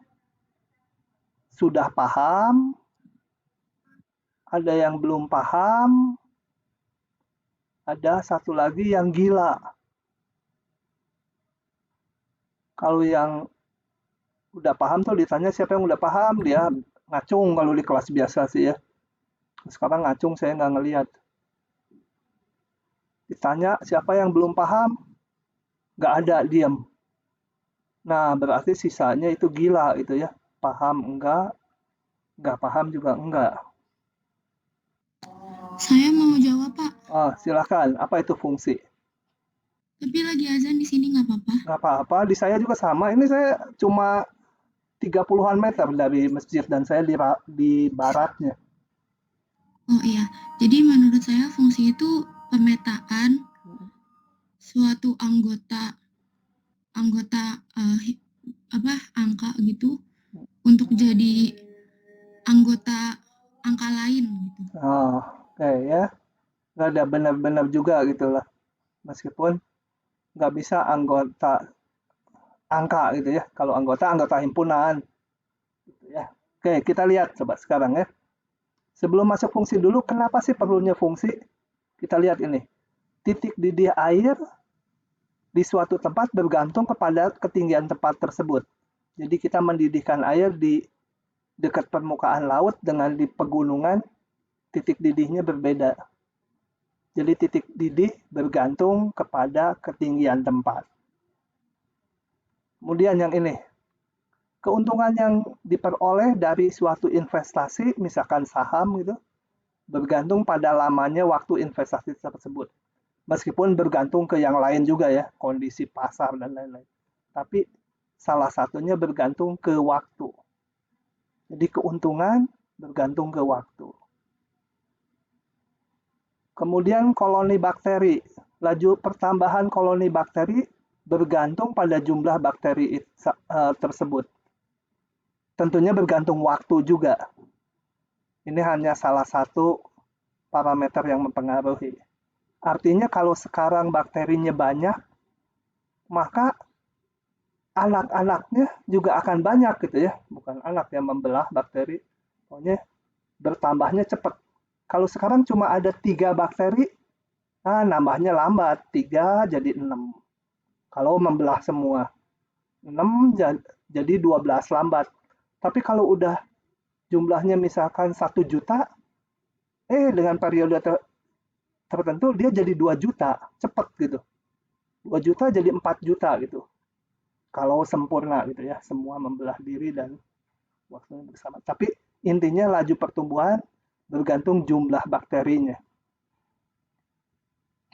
sudah paham, ada yang belum paham, ada satu lagi yang gila. Kalau yang udah paham tuh ditanya siapa yang udah paham, dia ngacung kalau di kelas biasa sih ya. Sekarang ngacung saya nggak ngelihat. Ditanya siapa yang belum paham, nggak ada, diam. Nah, berarti sisanya itu gila itu ya. Paham enggak paham juga enggak. Saya mau jawab, Pak. Silakan. Apa itu fungsi? Tapi lagi azan di sini nggak apa-apa? Nggak apa-apa. Di saya juga sama. Ini saya cuma 30-an meter dari masjid dan saya di baratnya. Oh iya. Jadi menurut saya fungsi itu pemetaan suatu anggota angka gitu untuk jadi anggota angka lain gitu. Oke ya. Nggak ada benar-benar juga gitu lah. Meskipun nggak bisa anggota angka gitu ya. Kalau anggota himpunan. Gitu ya. Oke, kita lihat coba sekarang ya. Sebelum masuk fungsi dulu, kenapa sih perlunya fungsi? Kita lihat ini. Titik didih air di suatu tempat bergantung kepada ketinggian tempat tersebut. Jadi kita mendidihkan air di dekat permukaan laut dengan di pegunungan, titik didihnya berbeda. Jadi titik didih bergantung kepada ketinggian tempat. Kemudian yang ini, keuntungan yang diperoleh dari suatu investasi, misalkan saham gitu, bergantung pada lamanya waktu investasi tersebut. Meskipun bergantung ke yang lain juga ya, kondisi pasar dan lain-lain. Tapi salah satunya bergantung ke waktu. Jadi keuntungan bergantung ke waktu. Kemudian koloni bakteri. Laju pertambahan koloni bakteri bergantung pada jumlah bakteri tersebut. Tentunya bergantung waktu juga. Ini hanya salah satu parameter yang mempengaruhi. Artinya kalau sekarang bakterinya banyak, maka anak-anaknya juga akan banyak gitu ya. Bukan anak yang membelah bakteri, pokoknya bertambahnya cepat. Kalau sekarang cuma ada 3 bakteri, nambahnya lambat, 3 jadi 6. Kalau membelah semua, 6 jadi 12 lambat. Tapi kalau udah jumlahnya misalkan 1 juta, dengan periode tertentu dia jadi 2 juta, cepat gitu. 2 juta jadi 4 juta gitu. Kalau sempurna gitu ya, semua membelah diri dan waktunya bersama. Tapi intinya laju pertumbuhan bergantung jumlah bakterinya.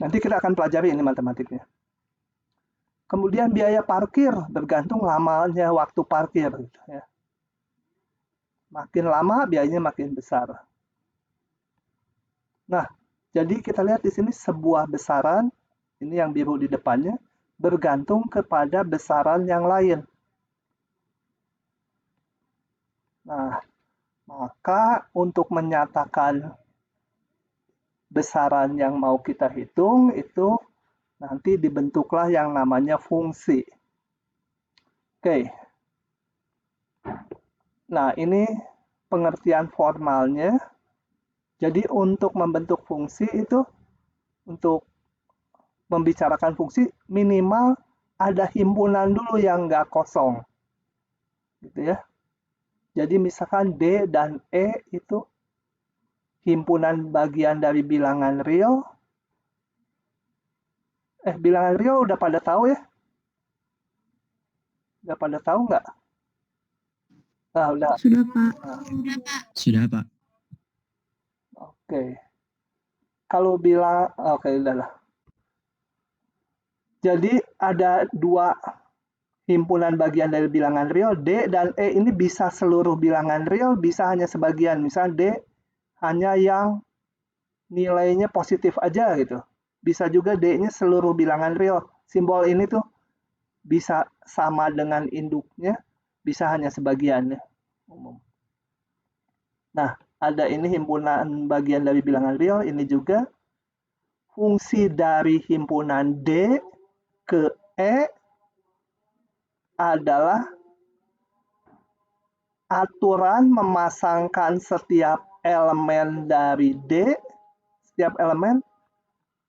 Nanti kita akan pelajari ini matematiknya. Kemudian biaya parkir bergantung lamanya waktu parkir. Gitu ya. Makin lama biayanya makin besar. Nah, jadi kita lihat di sini sebuah besaran, ini yang biru di depannya, bergantung kepada besaran yang lain. Nah, maka untuk menyatakan besaran yang mau kita hitung itu nanti dibentuklah yang namanya fungsi. Oke. Nah, ini pengertian formalnya. Jadi untuk membentuk fungsi itu, untuk membicarakan fungsi, minimal ada himpunan dulu yang nggak kosong. Gitu ya. Jadi misalkan D dan E itu himpunan bagian dari bilangan real. Bilangan real udah pada tahu ya? Udah pada tahu nggak? Nah, udah. Sudah, Pak. Sudah, Pak. Oke. Kalau bilang, oke, udahlah. Jadi ada 2 himpunan bagian dari bilangan real, D dan E ini bisa seluruh bilangan real, bisa hanya sebagian. Misalnya D hanya yang nilainya positif aja gitu. Bisa juga D-nya seluruh bilangan real. Simbol ini tuh bisa sama dengan induknya, bisa hanya sebagiannya. Nah, ada ini himpunan bagian dari bilangan real, ini juga fungsi dari himpunan D ke E adalah aturan memasangkan setiap elemen dari D, setiap elemen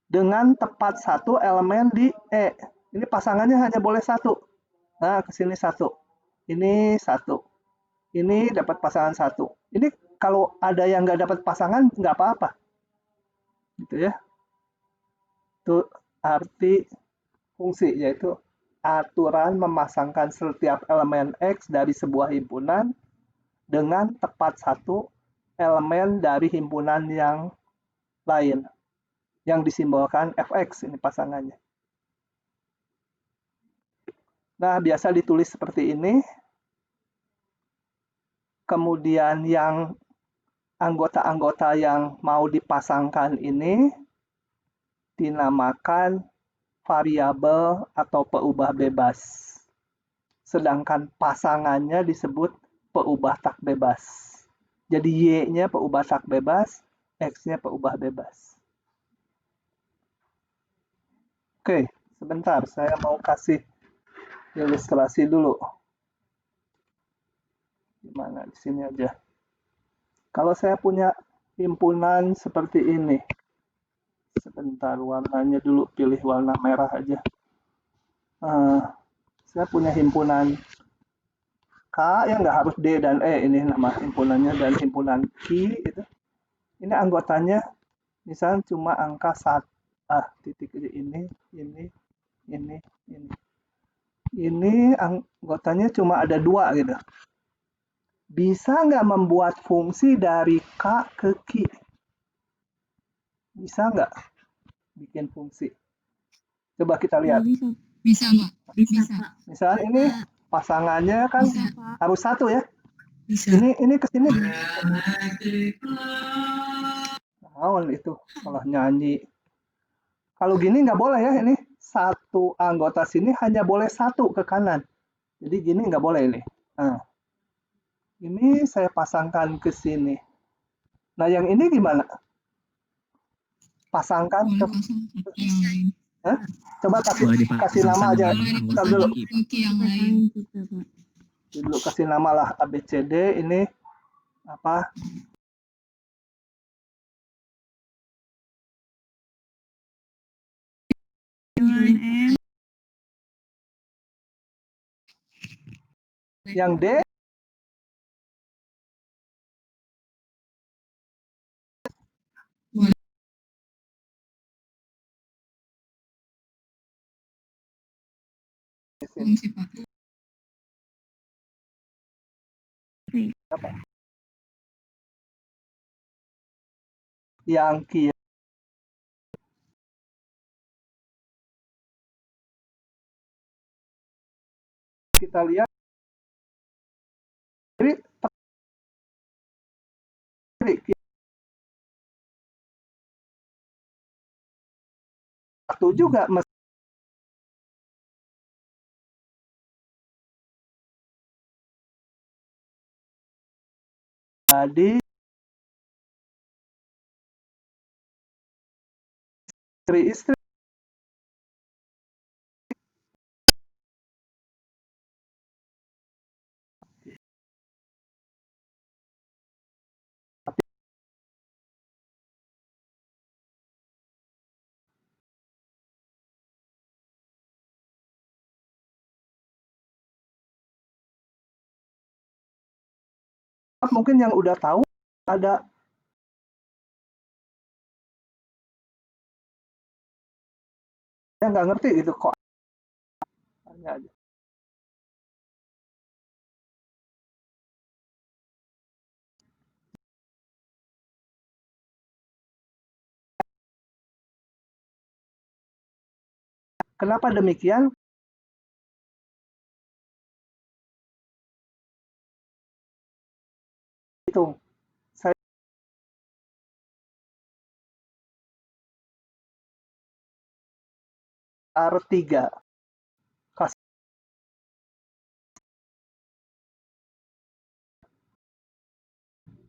dengan tepat satu elemen di E. Ini pasangannya hanya boleh 1. Nah, ke sini 1. Ini 1. Ini dapat pasangan 1. Ini kalau ada yang nggak dapat pasangan, nggak apa-apa. Gitu ya. Itu arti fungsi, yaitu aturan memasangkan setiap elemen X dari sebuah himpunan dengan tepat satu elemen dari himpunan yang lain. Yang disimbolkan Fx, ini pasangannya. Nah, biasa ditulis seperti ini. Kemudian yang anggota-anggota yang mau dipasangkan ini dinamakan variabel atau peubah bebas. Sedangkan pasangannya disebut peubah tak bebas. Jadi Y-nya peubah tak bebas, X-nya peubah bebas. Oke, sebentar, saya mau kasih ilustrasi dulu. Gimana di sini aja. Kalau saya punya himpunan seperti ini, sebentar warnanya dulu, pilih warna merah aja. Saya punya himpunan K, yang nggak harus D dan E, ini nama himpunannya, dan himpunan Q itu. Ini anggotanya misalnya cuma angka 1. Titik ini. Ini anggotanya cuma ada 2 gitu. Bisa nggak membuat fungsi dari K ke Q? Bisa nggak bikin fungsi? Coba kita lihat. Bisa, Pak. Bisa. Misalnya ini pasangannya kan harus 1 ya. Bisa. Ini ke sini. Itu malah nyanyi. Kalau gini nggak boleh ya, ini 1 anggota sini hanya boleh 1 ke kanan. Jadi gini nggak boleh ini. Nah, ini saya pasangkan ke sini. Nah, yang ini gimana? Pasangkan ke yang lain. Hah? Coba kasih nama aja. Ntar dulu. Yang lain. Dulu kasih nama lah ABCD ini apa? Yang D Boleh. Fungsi, Pak. Apa? Yang kiri kita lihat kiri satu juga jadi istri mungkin yang udah tahu ada yang nggak ngerti gitu kok. Tanya aja. Kenapa demikian? Hitung. Saya R3 kasih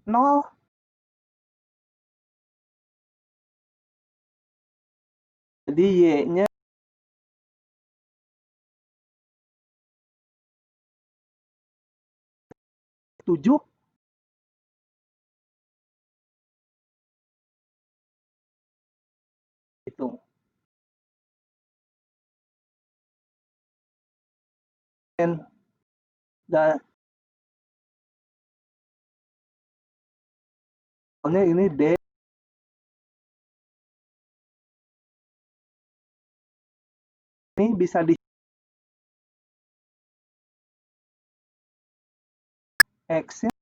0 jadi Y-nya 7 hitung. Dan ini D ini bisa di X-nya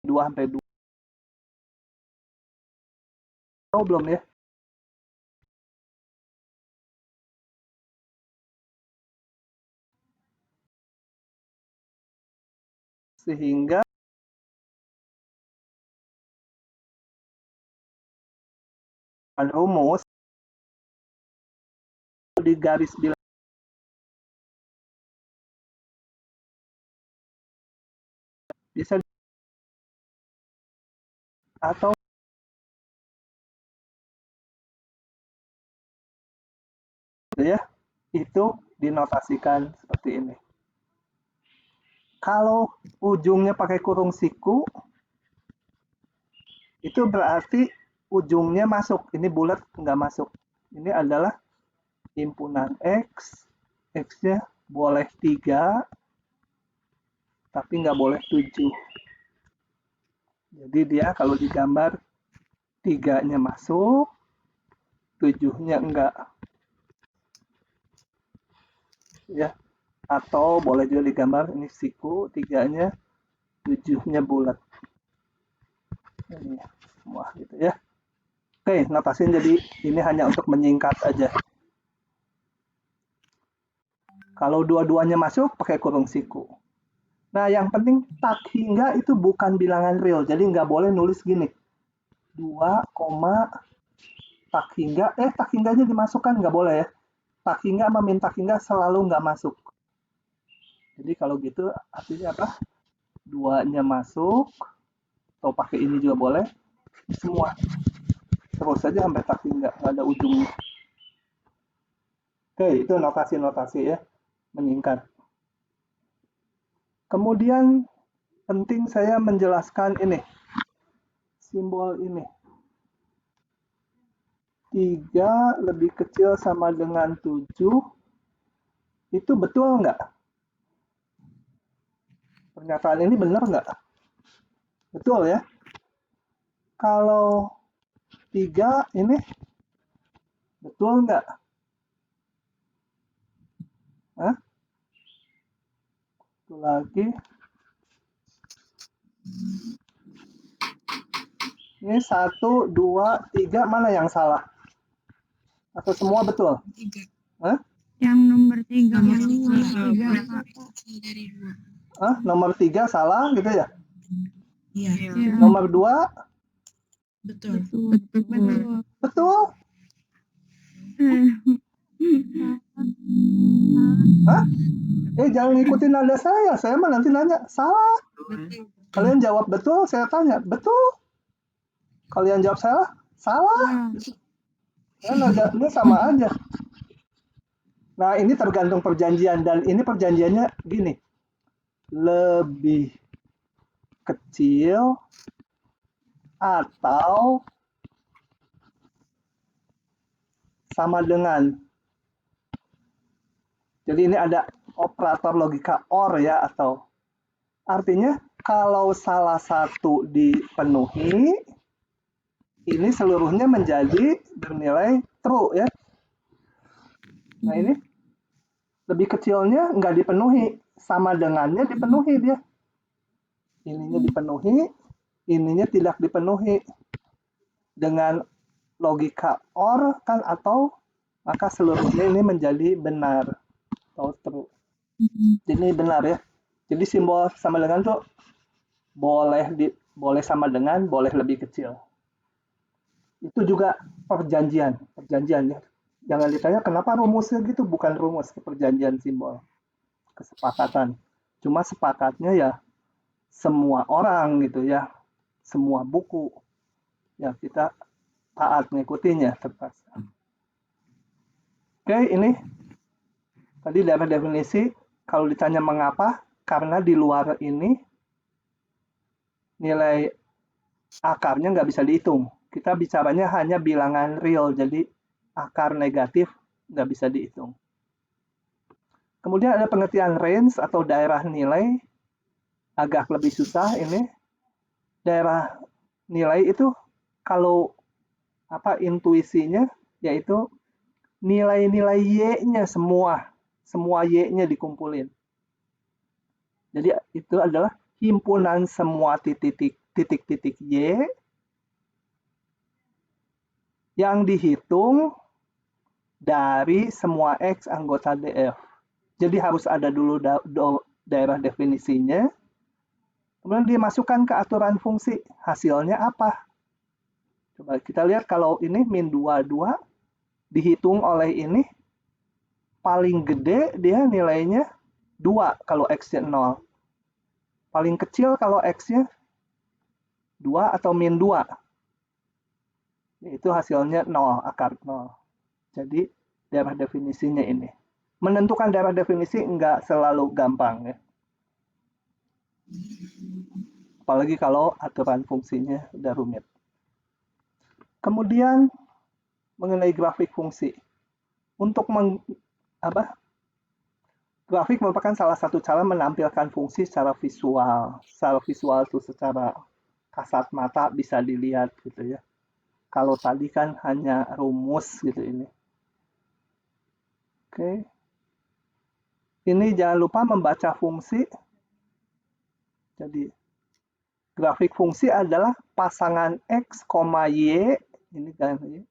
dua sampai 2. Oh, belum ya? Sehingga ada rumus di garis bilang bisa atau ya itu dinotasikan seperti ini. Kalau ujungnya pakai kurung siku itu berarti ujungnya masuk. Ini bulat nggak masuk. Ini adalah himpunan X. X-nya boleh 3 tapi nggak boleh 7. Jadi dia kalau digambar 3-nya masuk, 7-nya enggak. Ya. Atau boleh juga digambar ini siku, 3-nya, 7-nya bulat. Ini semua gitu ya. Oke, notasin jadi ini hanya untuk menyingkat aja. Kalau dua-duanya masuk pakai kurung siku. Nah, yang penting tak hingga itu bukan bilangan real. Jadi nggak boleh nulis gini. 2, tak hingga, tak hingganya dimasukkan nggak boleh ya. Tak hingga sama min tak hingga selalu nggak masuk. Jadi kalau gitu artinya apa? Duanya masuk, atau pakai ini juga boleh. Semua. Terus saja sampai tak hingga, nggak ada ujungnya. Oke, itu notasi-notasi ya, menyingkat. Kemudian penting saya menjelaskan ini, simbol ini. 3 lebih kecil sama dengan 7, itu betul nggak? Pernyataan ini benar nggak? Betul ya? Kalau 3 ini betul nggak? Hah? Itu lagi. Ini 1, 2, 3, mana yang salah? Atau semua betul? 3. Hah? Yang nomor 3. Nomor Yang 3 nomor 3, lebih Pak. kecil dari 2. Nomor 3 salah gitu ya? Iya. Iya. Nomor 2 Betul. Betul. betul? Eh, Hah? Jangan ngikutin nada saya mah nanti nanya, salah. Kalian jawab betul, saya tanya, betul? Kalian jawab salah. Ya, nadanya sama aja. Nah, ini tergantung perjanjian, dan ini perjanjiannya gini. Lebih kecil atau sama dengan. Jadi ini ada operator logika OR ya, atau artinya kalau salah satu dipenuhi, ini seluruhnya menjadi bernilai true ya. Nah ini lebih kecilnya nggak dipenuhi, sama dengannya dipenuhi dia. Ininya dipenuhi, ininya tidak dipenuhi. Dengan logika OR kan atau, maka seluruhnya ini menjadi benar atau true. Ini benar ya. Jadi simbol sama dengan tuh boleh sama dengan, boleh lebih kecil. Itu juga perjanjian ya. Jangan ditanya kenapa rumusnya gitu, bukan rumus, perjanjian simbol, kesepakatan. Cuma sepakatnya ya semua orang gitu ya, semua buku ya kita taat mengikutinya terpaksa. Oke, ini tadi dalam definisi. Kalau ditanya mengapa, karena di luar ini nilai akarnya nggak bisa dihitung. Kita bicaranya hanya bilangan real, jadi akar negatif nggak bisa dihitung. Kemudian ada pengertian range atau daerah nilai, agak lebih susah ini. Daerah nilai itu kalau intuisinya yaitu nilai-nilai Y-nya semua Y-nya dikumpulin. Jadi itu adalah himpunan semua titik-titik Y yang dihitung dari semua X anggota DF. Jadi harus ada dulu daerah definisinya, kemudian dimasukkan ke aturan fungsi. Hasilnya apa? Coba kita lihat kalau ini min 22 dihitung oleh ini, paling gede dia nilainya 2 kalau X-nya 0. Paling kecil kalau X-nya 2 atau min 2. Itu hasilnya 0, akar 0. Jadi daerah definisinya ini. Menentukan daerah definisi nggak selalu gampang ya. Apalagi kalau aturan fungsinya udah rumit. Kemudian mengenai grafik fungsi. Untuk grafik merupakan salah satu cara menampilkan fungsi secara visual. Secara visual itu secara kasat mata bisa dilihat gitu ya. Kalau tadi kan hanya rumus gitu ini. Oke. Ini jangan lupa membaca fungsi. Jadi grafik fungsi adalah pasangan X, Y, ini kan Y,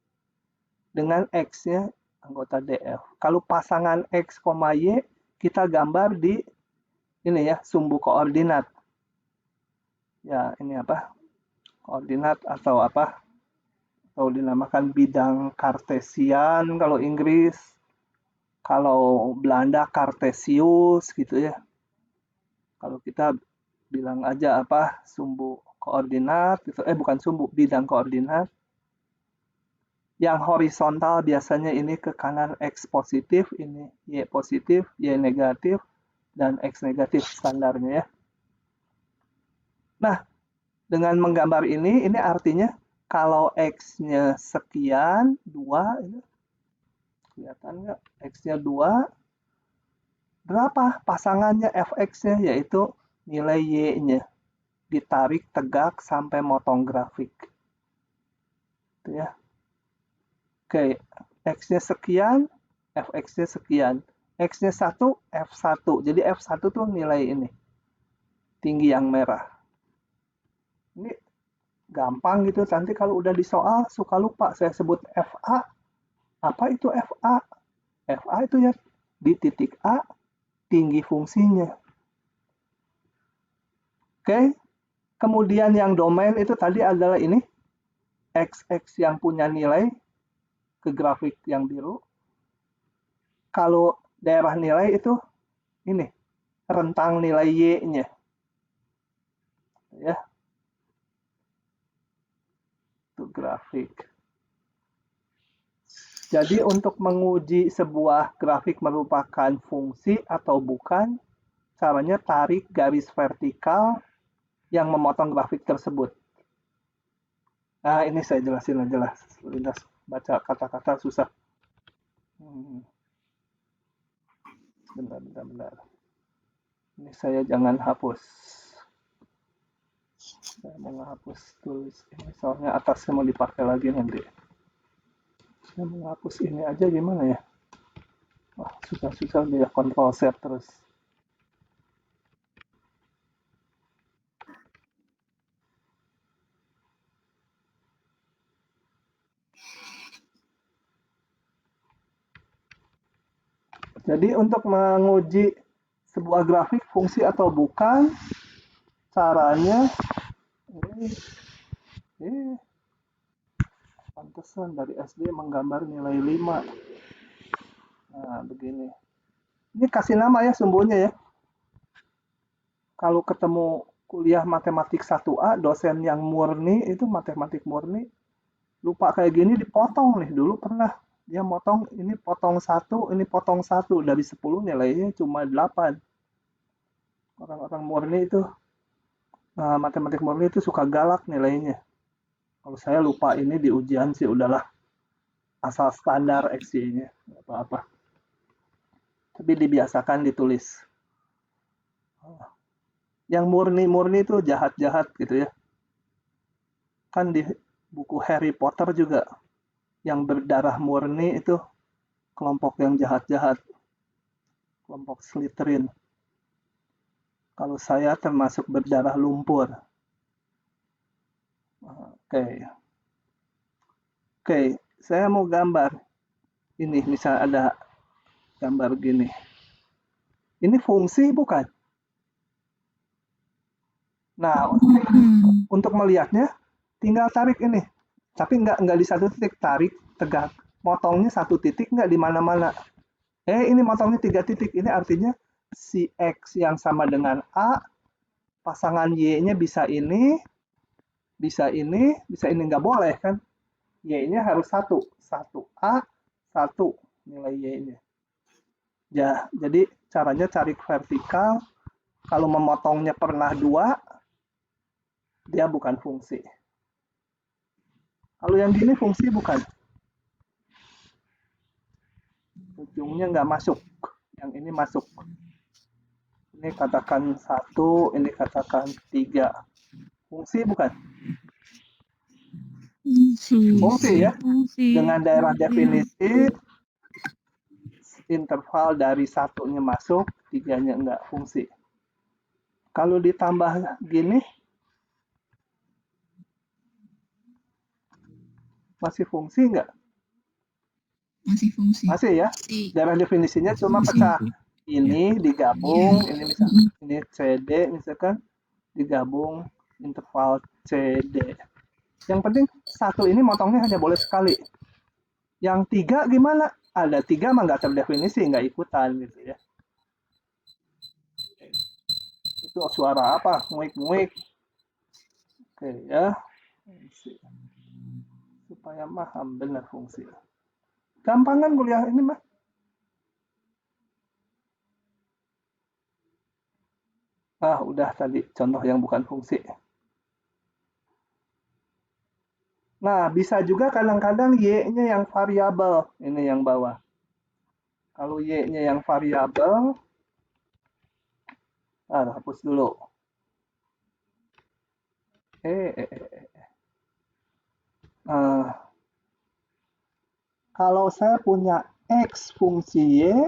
dengan X-nya anggota DF. Kalau pasangan X, Y, kita gambar di ini ya, sumbu koordinat. Ya, ini koordinat atau atau dinamakan bidang Kartesian kalau Inggris, kalau Belanda Cartesius gitu ya. Kalau kita bilang aja apa sumbu koordinat gitu, bukan sumbu, bidang koordinat. Yang horizontal biasanya ini ke kanan X positif, ini Y positif, Y negatif, dan X negatif standarnya ya. Nah, dengan menggambar ini artinya kalau X-nya sekian, 2, ini kelihatan nggak? X-nya 2, berapa pasangannya Fx-nya, yaitu nilai Y-nya. Ditarik tegak sampai motong grafik. Itu ya. Oke, X-nya sekian, Fx-nya sekian. X-nya 1, F1. Jadi F1 tuh nilai ini. Tinggi yang merah. Ini gampang gitu. Nanti kalau udah di soal, suka lupa. Saya sebut FA. Apa itu FA? FA itu ya di titik A, tinggi fungsinya. Oke. Kemudian yang domain itu tadi adalah ini. XX yang punya nilai ke grafik yang biru. Kalau daerah nilai itu ini rentang nilai Y-nya. Ya. Itu grafik. Jadi untuk menguji sebuah grafik merupakan fungsi atau bukan, caranya tarik garis vertikal yang memotong grafik tersebut. Nah, ini saya jelasin aja lah. Lintas baca kata-kata susah. Bentar. Ini saya jangan hapus. Saya mau menghapus tulis ini, soalnya atasnya mau dipakai lagi nanti. Saya menghapus ini aja gimana ya? Wah, susah-susah dia Ctrl Z terus. Jadi untuk menguji sebuah grafik fungsi atau bukan, caranya pantesan dari SD menggambar nilai 5. Nah, begini. Ini kasih nama ya sumbunya ya. Kalau ketemu kuliah matematik 1A, dosen yang murni, itu matematik murni, lupa kayak gini dipotong nih. Dulu pernah dia motong, ini potong 1, ini potong 1. Dari 10 nilainya cuma 8. Orang-orang murni itu, matematik murni itu suka galak nilainya. Kalau saya lupa ini di ujian sih udahlah. Asal standar XY-nya, apa-apa. Tapi dibiasakan ditulis. Yang murni-murni itu jahat-jahat gitu ya. Kan di buku Harry Potter juga yang berdarah murni itu kelompok yang jahat-jahat. Kelompok Slytherin. Kalau saya termasuk berdarah lumpur. Oke, saya mau gambar. Ini misal ada gambar gini. Ini fungsi bukan? Nah, untuk melihatnya tinggal tarik ini. Tapi nggak di satu titik, tarik tegak. Motongnya satu titik, nggak di mana-mana. Ini motongnya 3 titik. Ini artinya si X yang sama dengan A, pasangan Y-nya bisa ini, bisa ini nggak boleh kan? Y-nya harus 1. 1A, 1 nilai Y-nya. Ya, jadi caranya cari vertikal. Kalau memotongnya pernah 2, dia bukan fungsi. Kalau yang gini fungsi bukan. Ujungnya nggak masuk. Yang ini masuk. Ini katakan 1, ini katakan 3. Fungsi bukan? Fungsi ya. Dengan daerah definisi, interval dari 1-nya masuk, 3-nya enggak fungsi. Kalau ditambah gini, masih fungsi enggak? Masih fungsi. Masih ya. Daerah definisinya cuma pecah. Ini digabung, ini misalkan ini CD misalkan digabung interval CD. Yang penting satu ini motongnya hanya boleh sekali. Yang 3 gimana? Ada 3 mah nggak terdefinisi, nggak ikutan gitu ya. Itu suara apa? Nguik-nguik. Oke ya. Supaya paham benar fungsi. Gampang kan kuliah ini mah? Udah tadi contoh yang bukan fungsi. Nah, bisa juga kadang-kadang Y-nya yang variabel. Ini yang bawah. Kalau Y-nya yang variabel, hapus dulu. Kalau saya punya X fungsi Y,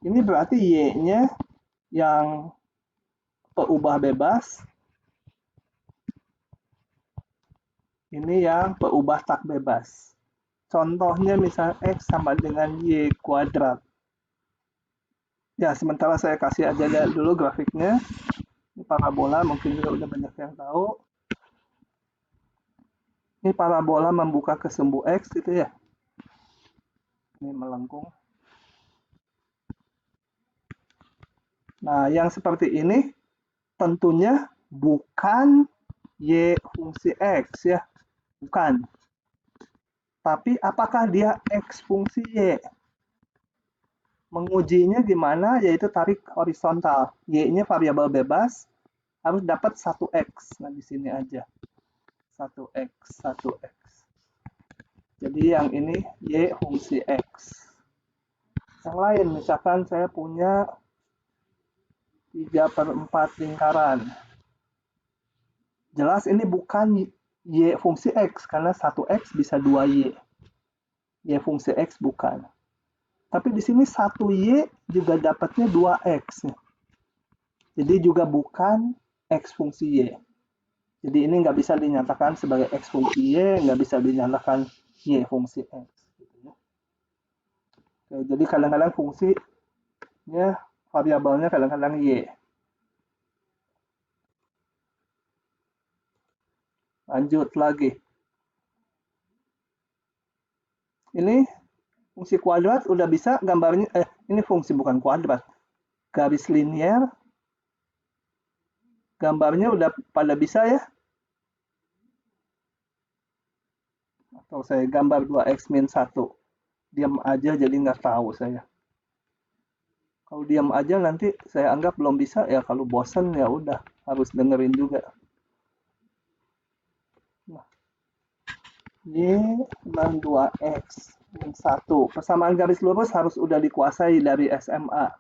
ini berarti Y-nya yang peubah bebas, ini yang peubah tak bebas. Contohnya misal X sama dengan Y kuadrat. Ya, sementara saya kasih aja dulu grafiknya. Ini parabola, mungkin juga udah banyak yang tahu. Ini parabola membuka ke sumbu X gitu ya. Ini melengkung. Nah, yang seperti ini tentunya bukan Y fungsi X ya. Bukan. Tapi apakah dia X fungsi Y? Mengujinya gimana? Yaitu tarik horizontal. Y-nya variabel bebas, harus dapat 1X. Nah, di sini aja. 1X, 1X. Jadi yang ini Y fungsi X. Yang lain, misalkan saya punya 3/4 lingkaran. Jelas ini bukan Y fungsi X, karena 1X bisa 2Y. Y fungsi X bukan. Tapi di sini 1Y juga dapatnya 2X. Jadi juga bukan X fungsi Y. Jadi ini nggak bisa dinyatakan sebagai X fungsi Y, nggak bisa dinyatakan Y fungsi X. Oke, jadi kadang-kadang fungsinya, variabelnya kadang-kadang Y. Lanjut lagi. Ini fungsi kuadrat udah bisa gambarnya, ini fungsi bukan kuadrat. Garis linier. Gambarnya udah pada bisa ya? Atau saya gambar 2X min 1. Diam aja jadi nggak tahu saya. Kalau diam aja nanti saya anggap belum bisa ya, kalau bosen ya udah harus dengerin juga. Nah, Y dan 2X min 1. Persamaan garis lurus harus udah dikuasai dari SMA.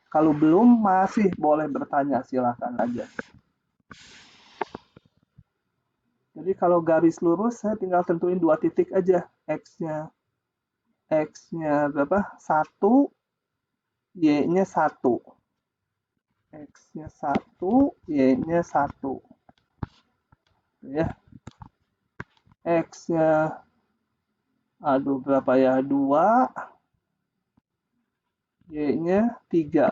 Kalau belum masih boleh bertanya, silakan aja. Jadi kalau garis lurus saya tinggal tentuin 2 titik aja. X-nya berapa? 1, Y-nya 1. X-nya 1, Y-nya 1. Ya. X-nya berapa ya? 2. Y-nya 3.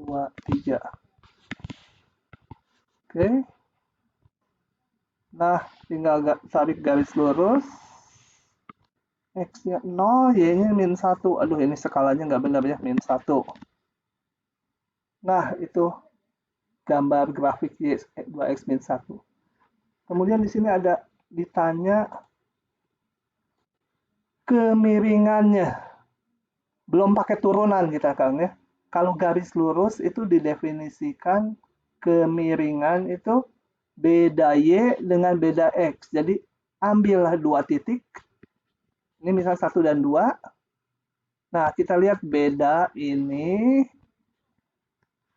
2, 3. Oke. Nah, tinggal tarik garis lurus. X-nya 0, Y-nya min 1. Aduh, ini skalanya nggak benar ya, min 1. Nah, itu gambar grafik Y 2X min 1. Kemudian di sini ada ditanya kemiringannya. Belum pakai turunan kita kan ya. Kalau garis lurus itu didefinisikan kemiringan itu beda Y dengan beda X. Jadi ambillah 2 titik. Ini misal 1 dan 2. Nah, kita lihat beda ini,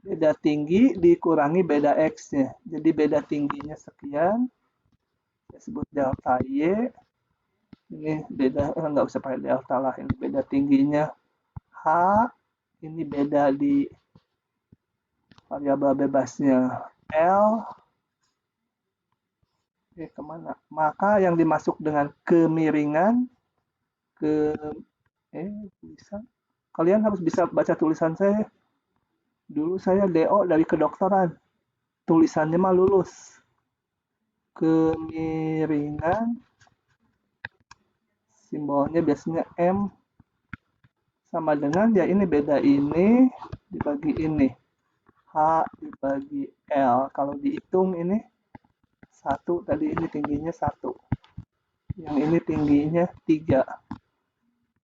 beda tinggi dikurangi beda X-nya. Jadi beda tingginya sekian. Saya sebut delta Y. Ini beda, nggak usah pakai delta lah. Ini beda tingginya H. Ini beda di variabel bebasnya L. Kemana? Maka yang dimasuk dengan kemiringan bisa. Kalian harus bisa baca tulisan saya. Dulu saya DO dari kedokteran. tulisannya mah lulus. Kemiringan, simbolnya biasanya M sama dengan ya ini beda ini dibagi ini. H dibagi L. Kalau dihitung ini 1, tadi ini tingginya 1. Yang ini tingginya 3.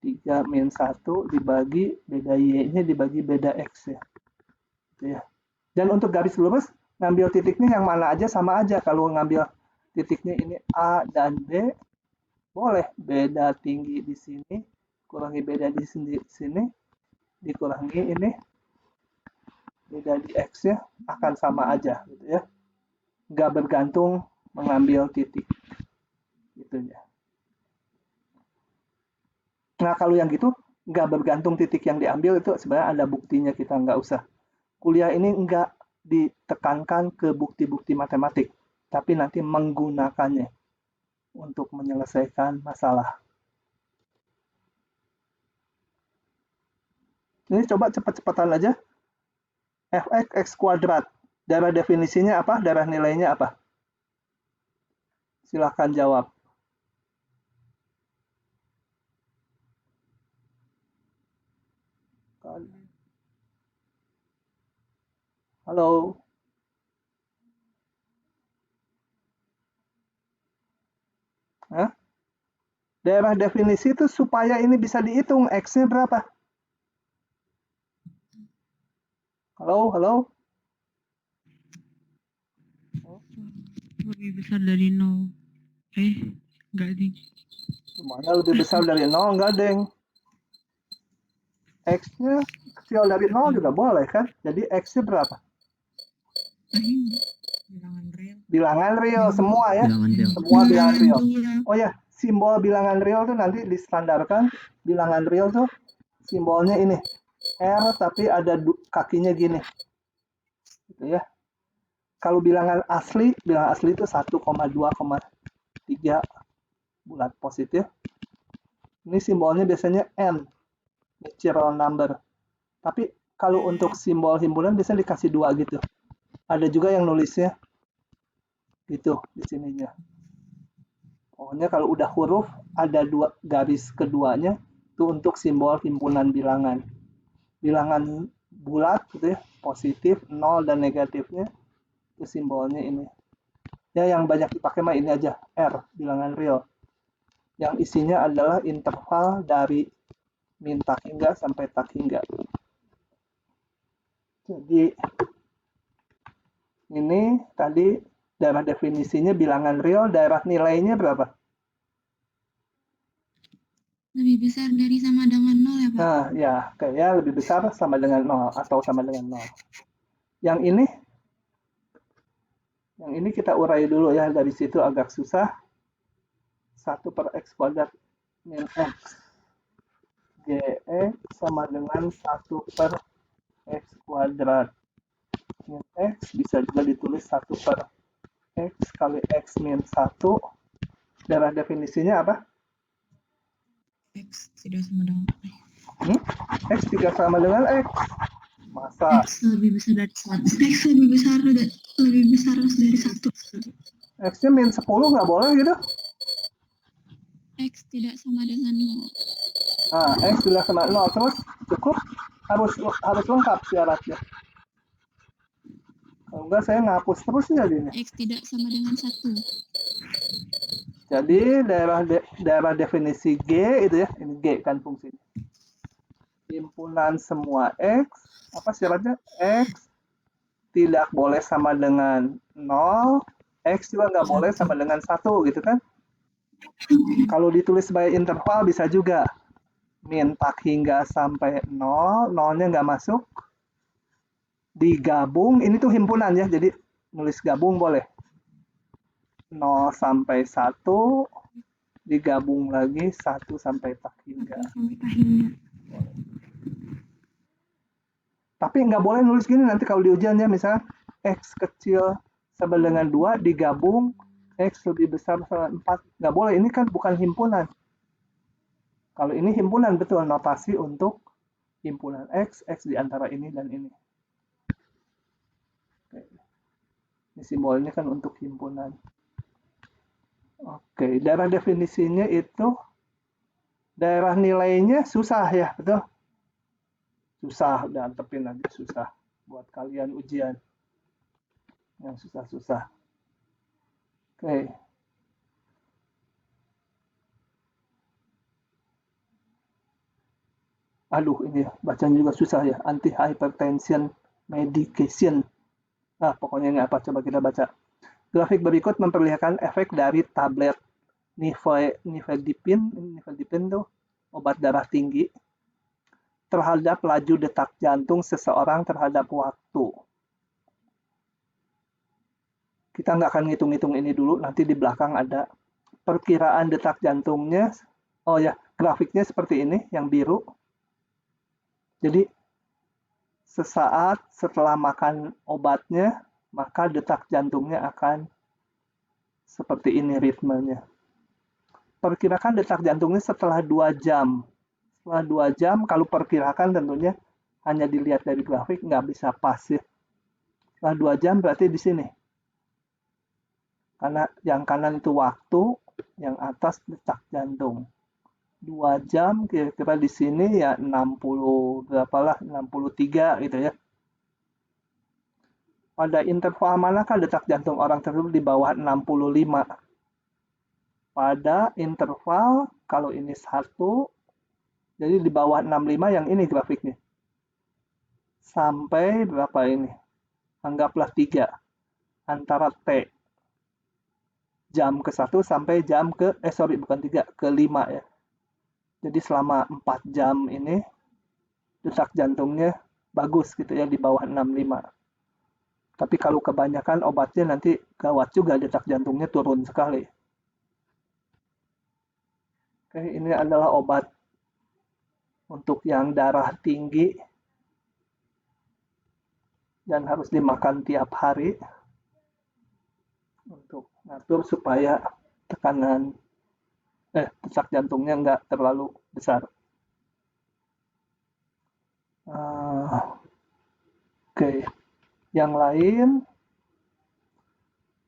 3 min 1 dibagi beda Y-nya dibagi beda X ya. Gitu ya. Dan untuk garis lurus, ngambil titiknya yang mana aja sama aja. Kalau ngambil titiknya ini A dan B, boleh beda tinggi di sini, kurangi beda di sini, dikurangi ini, beda di X ya, akan sama aja gitu ya. Nggak bergantung mengambil titik. Gitu ya. Nah, kalau yang gitu, nggak bergantung titik yang diambil itu sebenarnya ada buktinya, kita nggak usah. Kuliah ini nggak ditekankan ke bukti-bukti matematik, tapi nanti menggunakannya untuk menyelesaikan masalah. Ini coba cepat-cepatan aja. Fx x kuadrat. Darah definisinya apa? Darah nilainya apa? Silahkan jawab. Halo. Hah? Daerah definisi itu supaya ini bisa dihitung X-nya berapa? Halo, halo. Lebih besar dari 0. Enggak ding. Gimana lebih besar dari 0? Enggak, Deng. X-nya kecil dari 0 juga boleh kan? Jadi X-nya berapa? Bilangan real. Bilangan real semua ya. Bilangan real. Semua bilangan real. Iya. Oh ya, simbol bilangan real tuh nanti distandarkan. Bilangan real tuh simbolnya ini. R tapi ada kakinya gini. Gitu ya. Kalau bilangan asli itu 1,2,3 bulat positif. Ini simbolnya biasanya N. Natural number. Tapi kalau untuk simbol himpunan biasanya dikasih 2 gitu. Ada juga yang nulisnya gitu di sininya. Pokoknya kalau udah huruf ada 2 garis keduanya itu untuk simbol himpunan bilangan. Bilangan bulat gitu ya, positif, 0 dan negatifnya itu simbolnya ini. Ya yang banyak dipakai mah ini aja, R, bilangan real. Yang isinya adalah interval dari min tak hingga sampai tak hingga. Jadi ini tadi daerah definisinya bilangan real, daerah nilainya berapa? Lebih besar dari sama dengan 0 ya, Pak? Nah, ya, kayaknya lebih besar sama dengan 0 atau sama dengan 0. Yang ini kita urai dulu ya, dari situ agak susah. 1 per X kuadrat min X. GX sama dengan 1 per X kuadrat min X, bisa juga ditulis 1 per X kali X min 1. Daerah definisinya apa? X tidak sama dengan X tidak sama dengan X. Masa? X lebih besar dari 1. X lebih besar dari 1. X-nya min 10 nggak boleh gitu? X tidak sama dengan 0. Nah, X tidak sama 0 terus cukup harus lengkap syaratnya. Kalau enggak saya ngapus terus jadinya. X tidak sama dengan 1. Jadi daerah definisi G itu ya, ini G kan fungsinya. Himpunan semua X, apa syaratnya? X tidak boleh sama dengan 0, X juga nggak boleh sama dengan 1 gitu kan. Kalau ditulis sebagai interval bisa juga. Min tak hingga sampai 0, 0-nya nggak masuk. Digabung, ini tuh himpunan ya, jadi nulis gabung boleh. 0 sampai 1, digabung lagi 1 sampai tak hingga. Tapi nggak boleh nulis gini nanti kalau di ujian ya, misalnya X kecil sama dengan 2 digabung, X lebih besar sama 4. Nggak boleh, ini kan bukan himpunan. Kalau ini himpunan, betul, notasi untuk himpunan X di antara ini dan ini. Oke. Ini simbolnya kan untuk himpunan. Oke, daerah definisinya itu daerah nilainya susah ya, betul? Susah, udah antepin aja susah buat kalian ujian. Yang susah-susah. Oke. Aduh, ini bacaan juga susah ya. Anti-hypertension medication. Nah, pokoknya ini apa? Coba kita baca. Grafik berikut memperlihatkan efek dari tablet nifedipin tuh obat darah tinggi terhadap laju detak jantung seseorang terhadap waktu. Kita nggak akan ngitung-ngitung ini dulu, nanti di belakang ada perkiraan detak jantungnya. Oh ya, grafiknya seperti ini, yang biru. Jadi, sesaat setelah makan obatnya, maka detak jantungnya akan seperti ini ritmenya. Perkirakan detak jantungnya setelah 2 jam. Setelah 2 jam, kalau perkirakan tentunya hanya dilihat dari grafik, nggak bisa pas ya. Setelah 2 jam berarti di sini. Karena yang kanan itu waktu, yang atas detak jantung. 2 jam kira-kira di sini ya 60 berapa lah, 63 gitu ya. Pada interval manakah detak jantung orang tersebut di bawah 65? Pada interval kalau ini 1, jadi di bawah 65 yang ini grafiknya. Sampai berapa ini? Anggaplah 3. Antara T. Jam ke-1 sampai jam ke, bukan 3, ke-5 ya. Jadi selama 4 jam ini, detak jantungnya bagus gitu ya, di bawah 65. Tapi kalau kebanyakan obatnya nanti gawat juga, detak jantungnya turun sekali. Oke, ini adalah obat untuk yang darah tinggi dan harus dimakan tiap hari untuk ngatur supaya tekanan detak jantungnya nggak terlalu besar. Oke, yang lain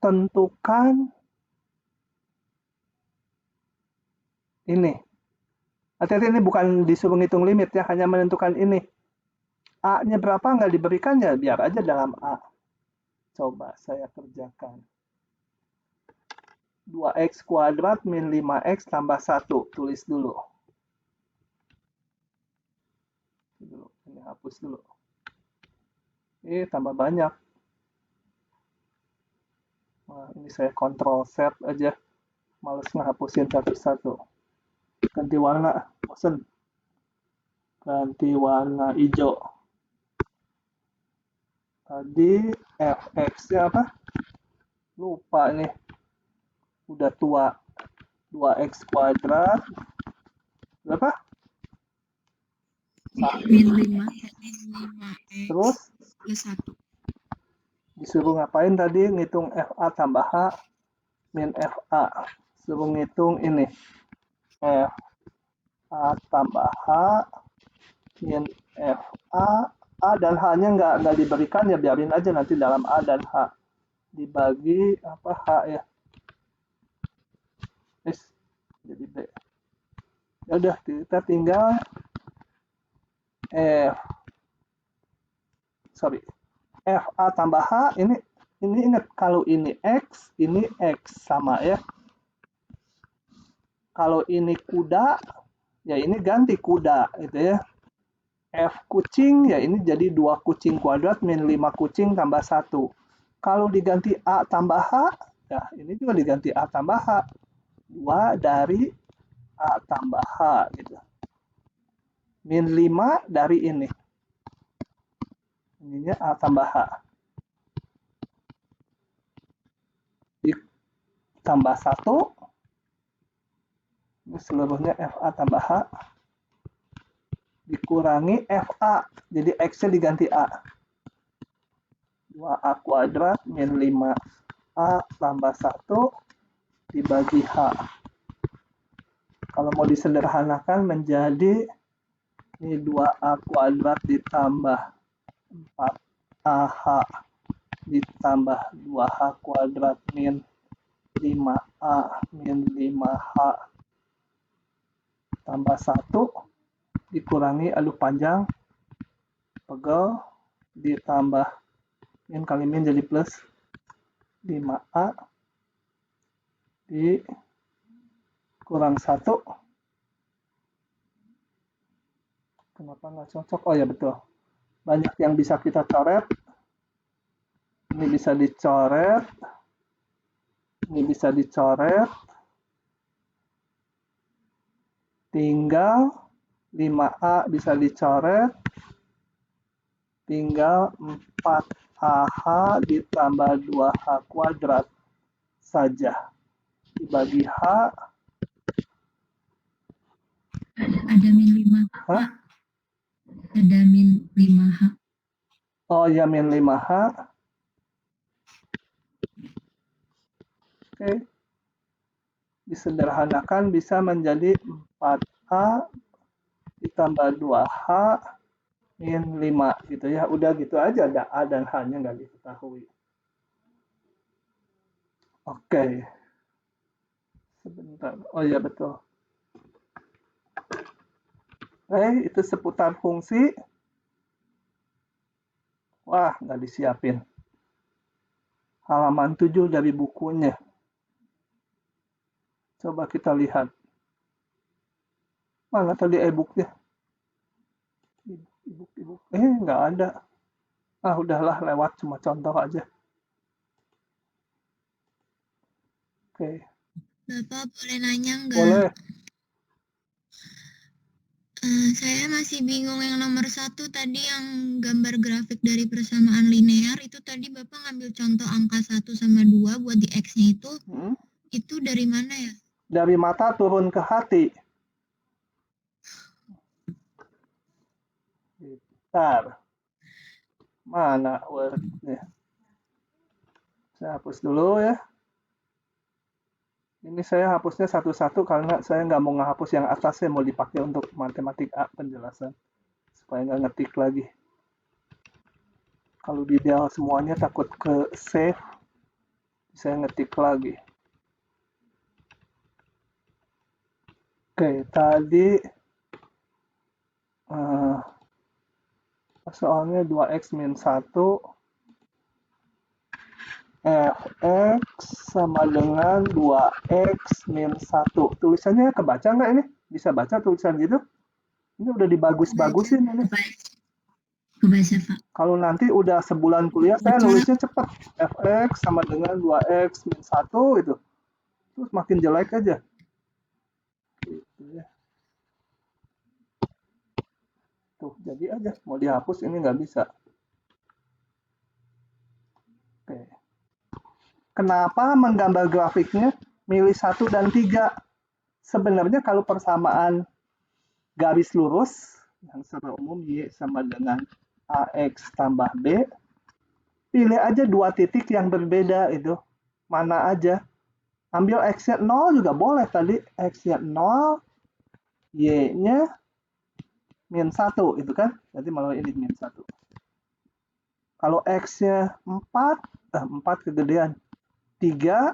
tentukan ini. Hati-hati, ini bukan disuruh ngitung limit ya, hanya menentukan ini. A-nya berapa nggak diberikan ya, biar aja dalam A. Coba saya kerjakan. 2x kuadrat min 5x tambah 1. Tulis dulu. Ini hapus dulu. Ini tambah banyak. Nah, ini saya kontrol set aja. Males ngehapusin satu-satu. Ganti warna, bosen. Ganti warna hijau. Tadi fx-nya apa? Lupa nih. Udah tua. 2x kuadrat. Berapa? Min 5. Terus? Plus 1. Disuruh ngapain tadi? Ngitung FA tambah H min FA. Suruh ngitung ini. FA tambah H min FA. A dan H-nya nggak diberikan ya, biarin aja nanti dalam A dan H. Dibagi apa H ya. Jadi B. Ya udah, kita tinggal FA tambah H, ini ingat kalau ini X sama ya. Kalau ini kuda, ya ini ganti kuda gitu ya. F kucing, ya ini jadi 2 kucing kuadrat min 5 kucing tambah 1. Kalau diganti A tambah H, ya ini juga diganti A tambah H. 2 dari A tambah H gitu. Min 5 dari ini. Ininya A tambah H. Ditambah 1. Ini seluruhnya FA tambah H. Dikurangi FA. Jadi X-nya diganti A. 2A kuadrat min 5A tambah 1 dibagi H. Kalau mau disederhanakan menjadi ini 2A kuadrat ditambah 4AH ditambah 2H kuadrat min 5A min 5H tambah 1 dikurangi alur panjang pegel ditambah min kali min jadi plus 5A dikurang 1. Kenapa nggak cocok? Oh ya betul. Banyak yang bisa kita coret. Ini bisa dicoret. Ini bisa dicoret. Tinggal 5A bisa dicoret. Tinggal 4AH ditambah 2H kuadrat saja. Dibagi H. Ada min 5H. Hah? Ada min 5H. Oh ya, min 5H. Oke. Disederhanakan bisa menjadi 4A ditambah 2H min 5 gitu ya. Udah gitu aja, ada A dan H-nya nggak diketahui. Oke. Sebentar. Oh ya betul. Itu seputar fungsi. Wah, nggak disiapin. Halaman 7 dari bukunya. Coba kita lihat. Mana tadi e-booknya? E-book. Nggak ada. Udahlah, lewat. Cuma contoh aja. Oke. Bapak boleh nanya nggak? Boleh. Saya masih bingung yang nomor 1 tadi yang gambar grafik dari persamaan linear itu tadi Bapak ngambil contoh angka 1 sama 2 buat di X-nya itu dari mana ya? Dari mata turun ke hati. Bentar. Mana Word-nya? Saya hapus dulu ya. Ini saya hapusnya satu-satu karena saya nggak mau ngehapus yang atasnya, mau dipakai untuk matematik A penjelasan. Supaya nggak ngetik lagi. Kalau di Dell semuanya takut ke save, saya ngetik lagi. Oke, tadi soalnya 2X min 1 Fx sama dengan 2X min 1. Tulisannya kebaca nggak ini? Bisa baca tulisan gitu? Ini udah dibagus-bagusin ini. Kebaca, Pak. Kalau nanti udah sebulan kuliah, saya nulisnya cepat. Fx sama dengan 2X min 1 itu. Terus makin jelek aja. Gitu ya. Tuh, jadi aja. Mau dihapus ini nggak bisa. Oke. Kenapa menggambar grafiknya milih 1 dan 3? Sebenarnya kalau persamaan garis lurus, yang secara umum Y sama dengan AX tambah B, pilih aja 2 titik yang berbeda itu. Mana aja. Ambil X-nya 0 juga boleh tadi. X-nya 0, Y-nya min 1 itu kan. Jadi malah ini min 1. Kalau X-nya 4 kegedean. 3,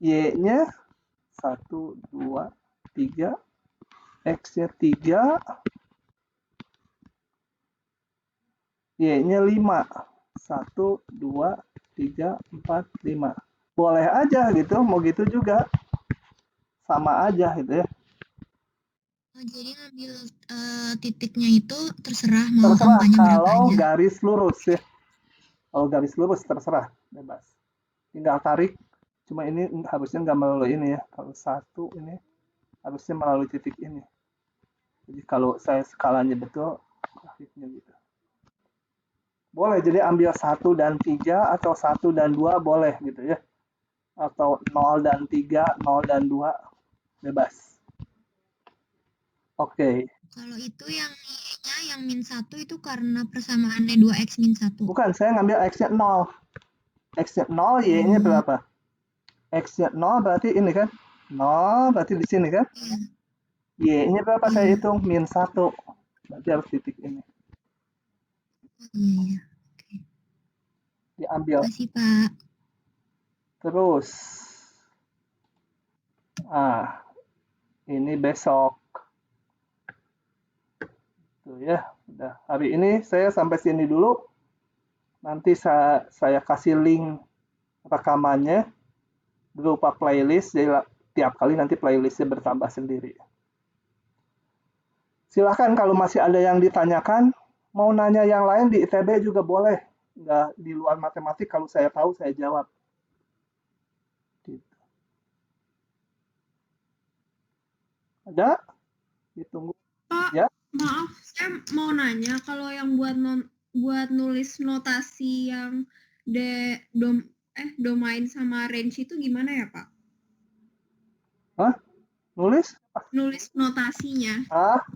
Y-nya 1, 2, 3, X-nya 3, Y-nya 5. 1, 2, 3, 4, 5. Boleh aja gitu, mau gitu juga. Sama aja gitu ya. Jadi ngambil titiknya itu terserah mau Terserah angkanya berapa kalau aja. garis lurus ya. Kalau garis lurus terserah, bebas. Tinggal tarik. Cuma ini harusnya nggak melalui ini ya. Kalau 1 ini harusnya melalui titik ini. Jadi kalau saya skalanya betul, grafiknya gitu. Boleh, jadi ambil 1 dan 3 atau 1 dan 2 boleh gitu ya. Atau 0 dan 3, 0 dan 2, bebas. Oke. Kalau itu yang Y-nya yang min 1 itu karena persamaannya 2X min 1. Bukan, saya ngambil X-nya 0. X-nya 0, Y-nya berapa? X-nya 0 berarti ini kan? 0 berarti di sini kan? Y-nya berapa saya hitung? Min 1. Berarti harus titik ini. Iya. diambil. Makasih, Pak. Terus, ini besok. Tuh ya, udah. Hari ini saya sampai sini dulu. Nanti saya kasih link rekamannya berupa playlist. Jadi tiap kali nanti playlistnya bertambah sendiri. Silahkan kalau masih ada yang ditanyakan, mau nanya yang lain di ITB juga boleh. Nggak di luar matematik, kalau saya tahu saya jawab. Gitu. Ada? Ditunggu. Pak, Ya. maaf, saya mau nanya kalau yang buat nulis notasi yang domain sama range itu gimana ya, Pak? Hah? Nulis? Nulis notasinya.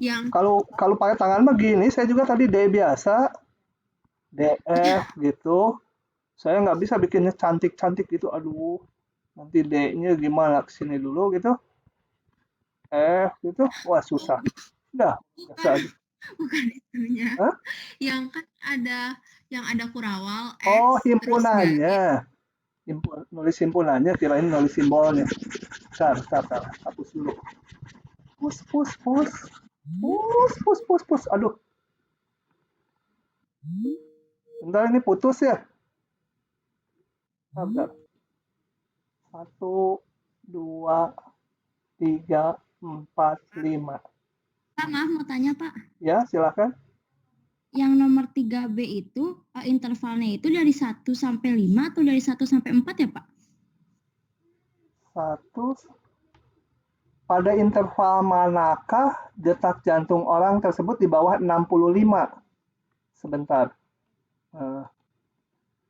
Yang kalau pakai tangan mah gini, saya juga tadi D biasa, DF gitu. Saya nggak bisa bikinnya cantik-cantik gitu, aduh. Nanti D-nya gimana, kesini dulu gitu. F gitu, wah susah. Udah, biasa aja. Bukan itunya. Yang kan yang ada kurawal X. Oh, himpunannya. Nulis himpunannya, kirain nulis simbolnya. Bentar, hapus dulu. Pus. Aduh. Bentar, ini putus ya. Bentar. 1, 2, 3, 4, 5. Pak, maaf mau tanya, Pak. Ya, silakan. Yang nomor 3B itu intervalnya itu dari 1 sampai 5 atau dari 1 sampai 4 ya, Pak? 1. Pada interval manakah detak jantung orang tersebut di bawah 65? Sebentar.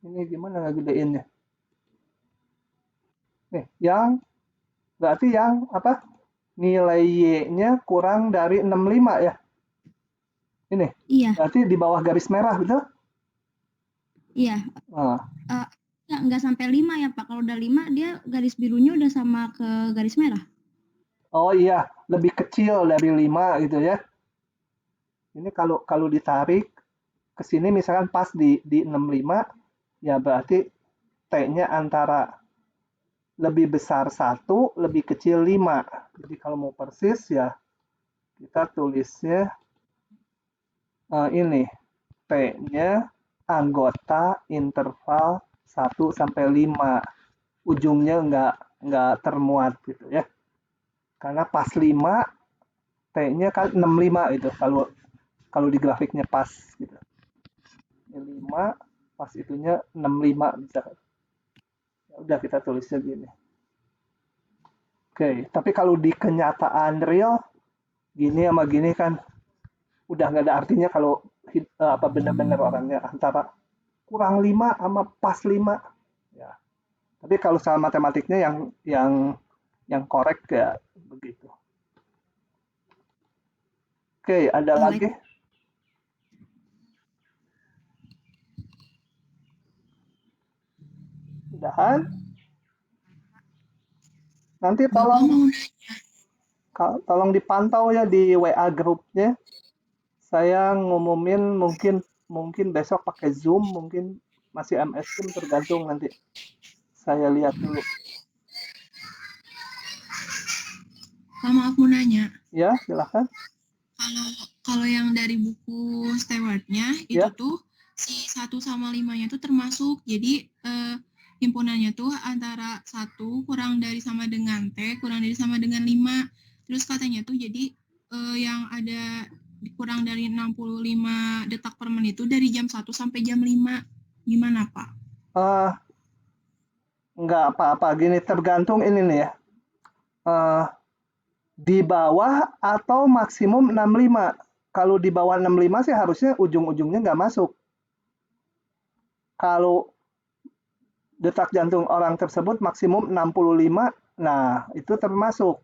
Ini gimana ngegedeinnya? Nih, berarti yang apa? Nilai Y-nya kurang dari 65 ya? Ini? Iya. Berarti di bawah garis merah, betul? Iya. Nggak sampai 5 ya, Pak. Kalau udah 5, dia garis birunya udah sama ke garis merah. Oh iya, lebih kecil dari 5 gitu ya. Ini kalau ditarik ke sini misalkan pas di 65, ya berarti T-nya antara lebih besar 1, lebih kecil 5. Jadi kalau mau persis ya kita tulisnya ini T-nya anggota interval 1 sampai 5. Ujungnya nggak termuat gitu ya. Karena pas 5 T-nya kan 65 itu kalau di grafiknya pas gitu. Ini 5 pas itunya 65 bisa. Ya udah kita tulisnya gini. Oke, tapi kalau di kenyataan real gini sama gini kan udah nggak ada artinya kalau benar-benar orangnya antara kurang 5 sama pas 5. Ya. Tapi kalau soal matematiknya yang korek ya begitu. Oke, ada lagi? Udahan? Nanti tolong dipantau ya di WA grupnya. Saya ngumumin mungkin besok pakai Zoom, mungkin masih MS Team, tergantung nanti. Saya lihat dulu. Pak, maaf mau nanya. Ya, silakan. Kalau yang dari buku Stewart-nya itu tuh si 1 sama 5-nya tuh termasuk. Jadi himpunannya tuh antara 1 kurang dari sama dengan T kurang dari sama dengan 5. Terus katanya tuh jadi yang ada kurang dari 65 detak per menit itu dari jam 1 sampai jam 5. Gimana, Pak? Enggak apa-apa, gini tergantung ini nih ya. Di bawah atau maksimum 65. Kalau di bawah 65 sih harusnya ujung-ujungnya nggak masuk. Kalau detak jantung orang tersebut maksimum 65, nah itu termasuk.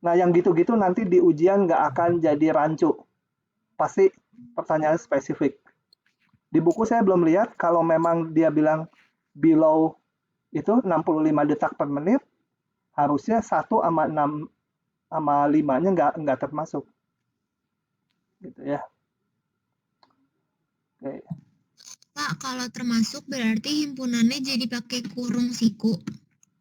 Nah yang gitu-gitu nanti di ujian nggak akan jadi rancu. Pasti pertanyaan spesifik. Di buku saya belum lihat kalau memang dia bilang below itu 65 detak per menit, harusnya 1 sama 6 sama 5-nya nggak termasuk. Gitu ya. Oke. Pak, kalau termasuk berarti himpunannya jadi pakai kurung siku.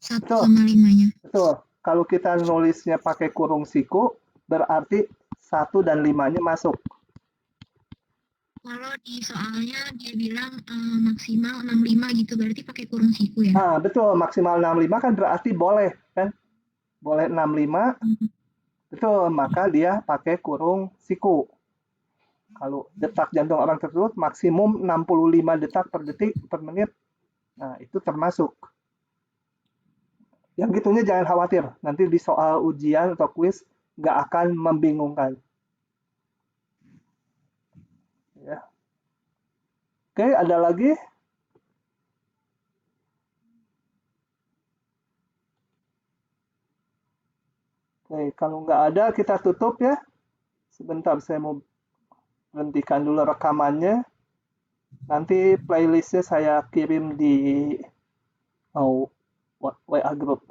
1 Betul. sama 5-nya. Betul. Kalau kita nulisnya pakai kurung siku, berarti 1 dan 5-nya masuk. Kalau di soalnya dia bilang maksimal 65 gitu, berarti pakai kurung siku ya? Ah, betul. Maksimal 65 kan berarti boleh, kan? Boleh 65. Betul, maka dia pakai kurung siku. Kalau detak jantung orang tersebut maksimum 65 detak per detik per menit, nah itu termasuk. Yang gitunya jangan khawatir, nanti di soal ujian atau kuis nggak akan membingungkan. Ya. Oke, ada lagi? Oke, kalau nggak ada kita tutup ya. Sebentar saya mau hentikan dulu rekamannya. Nanti playlistnya saya kirim di WA group.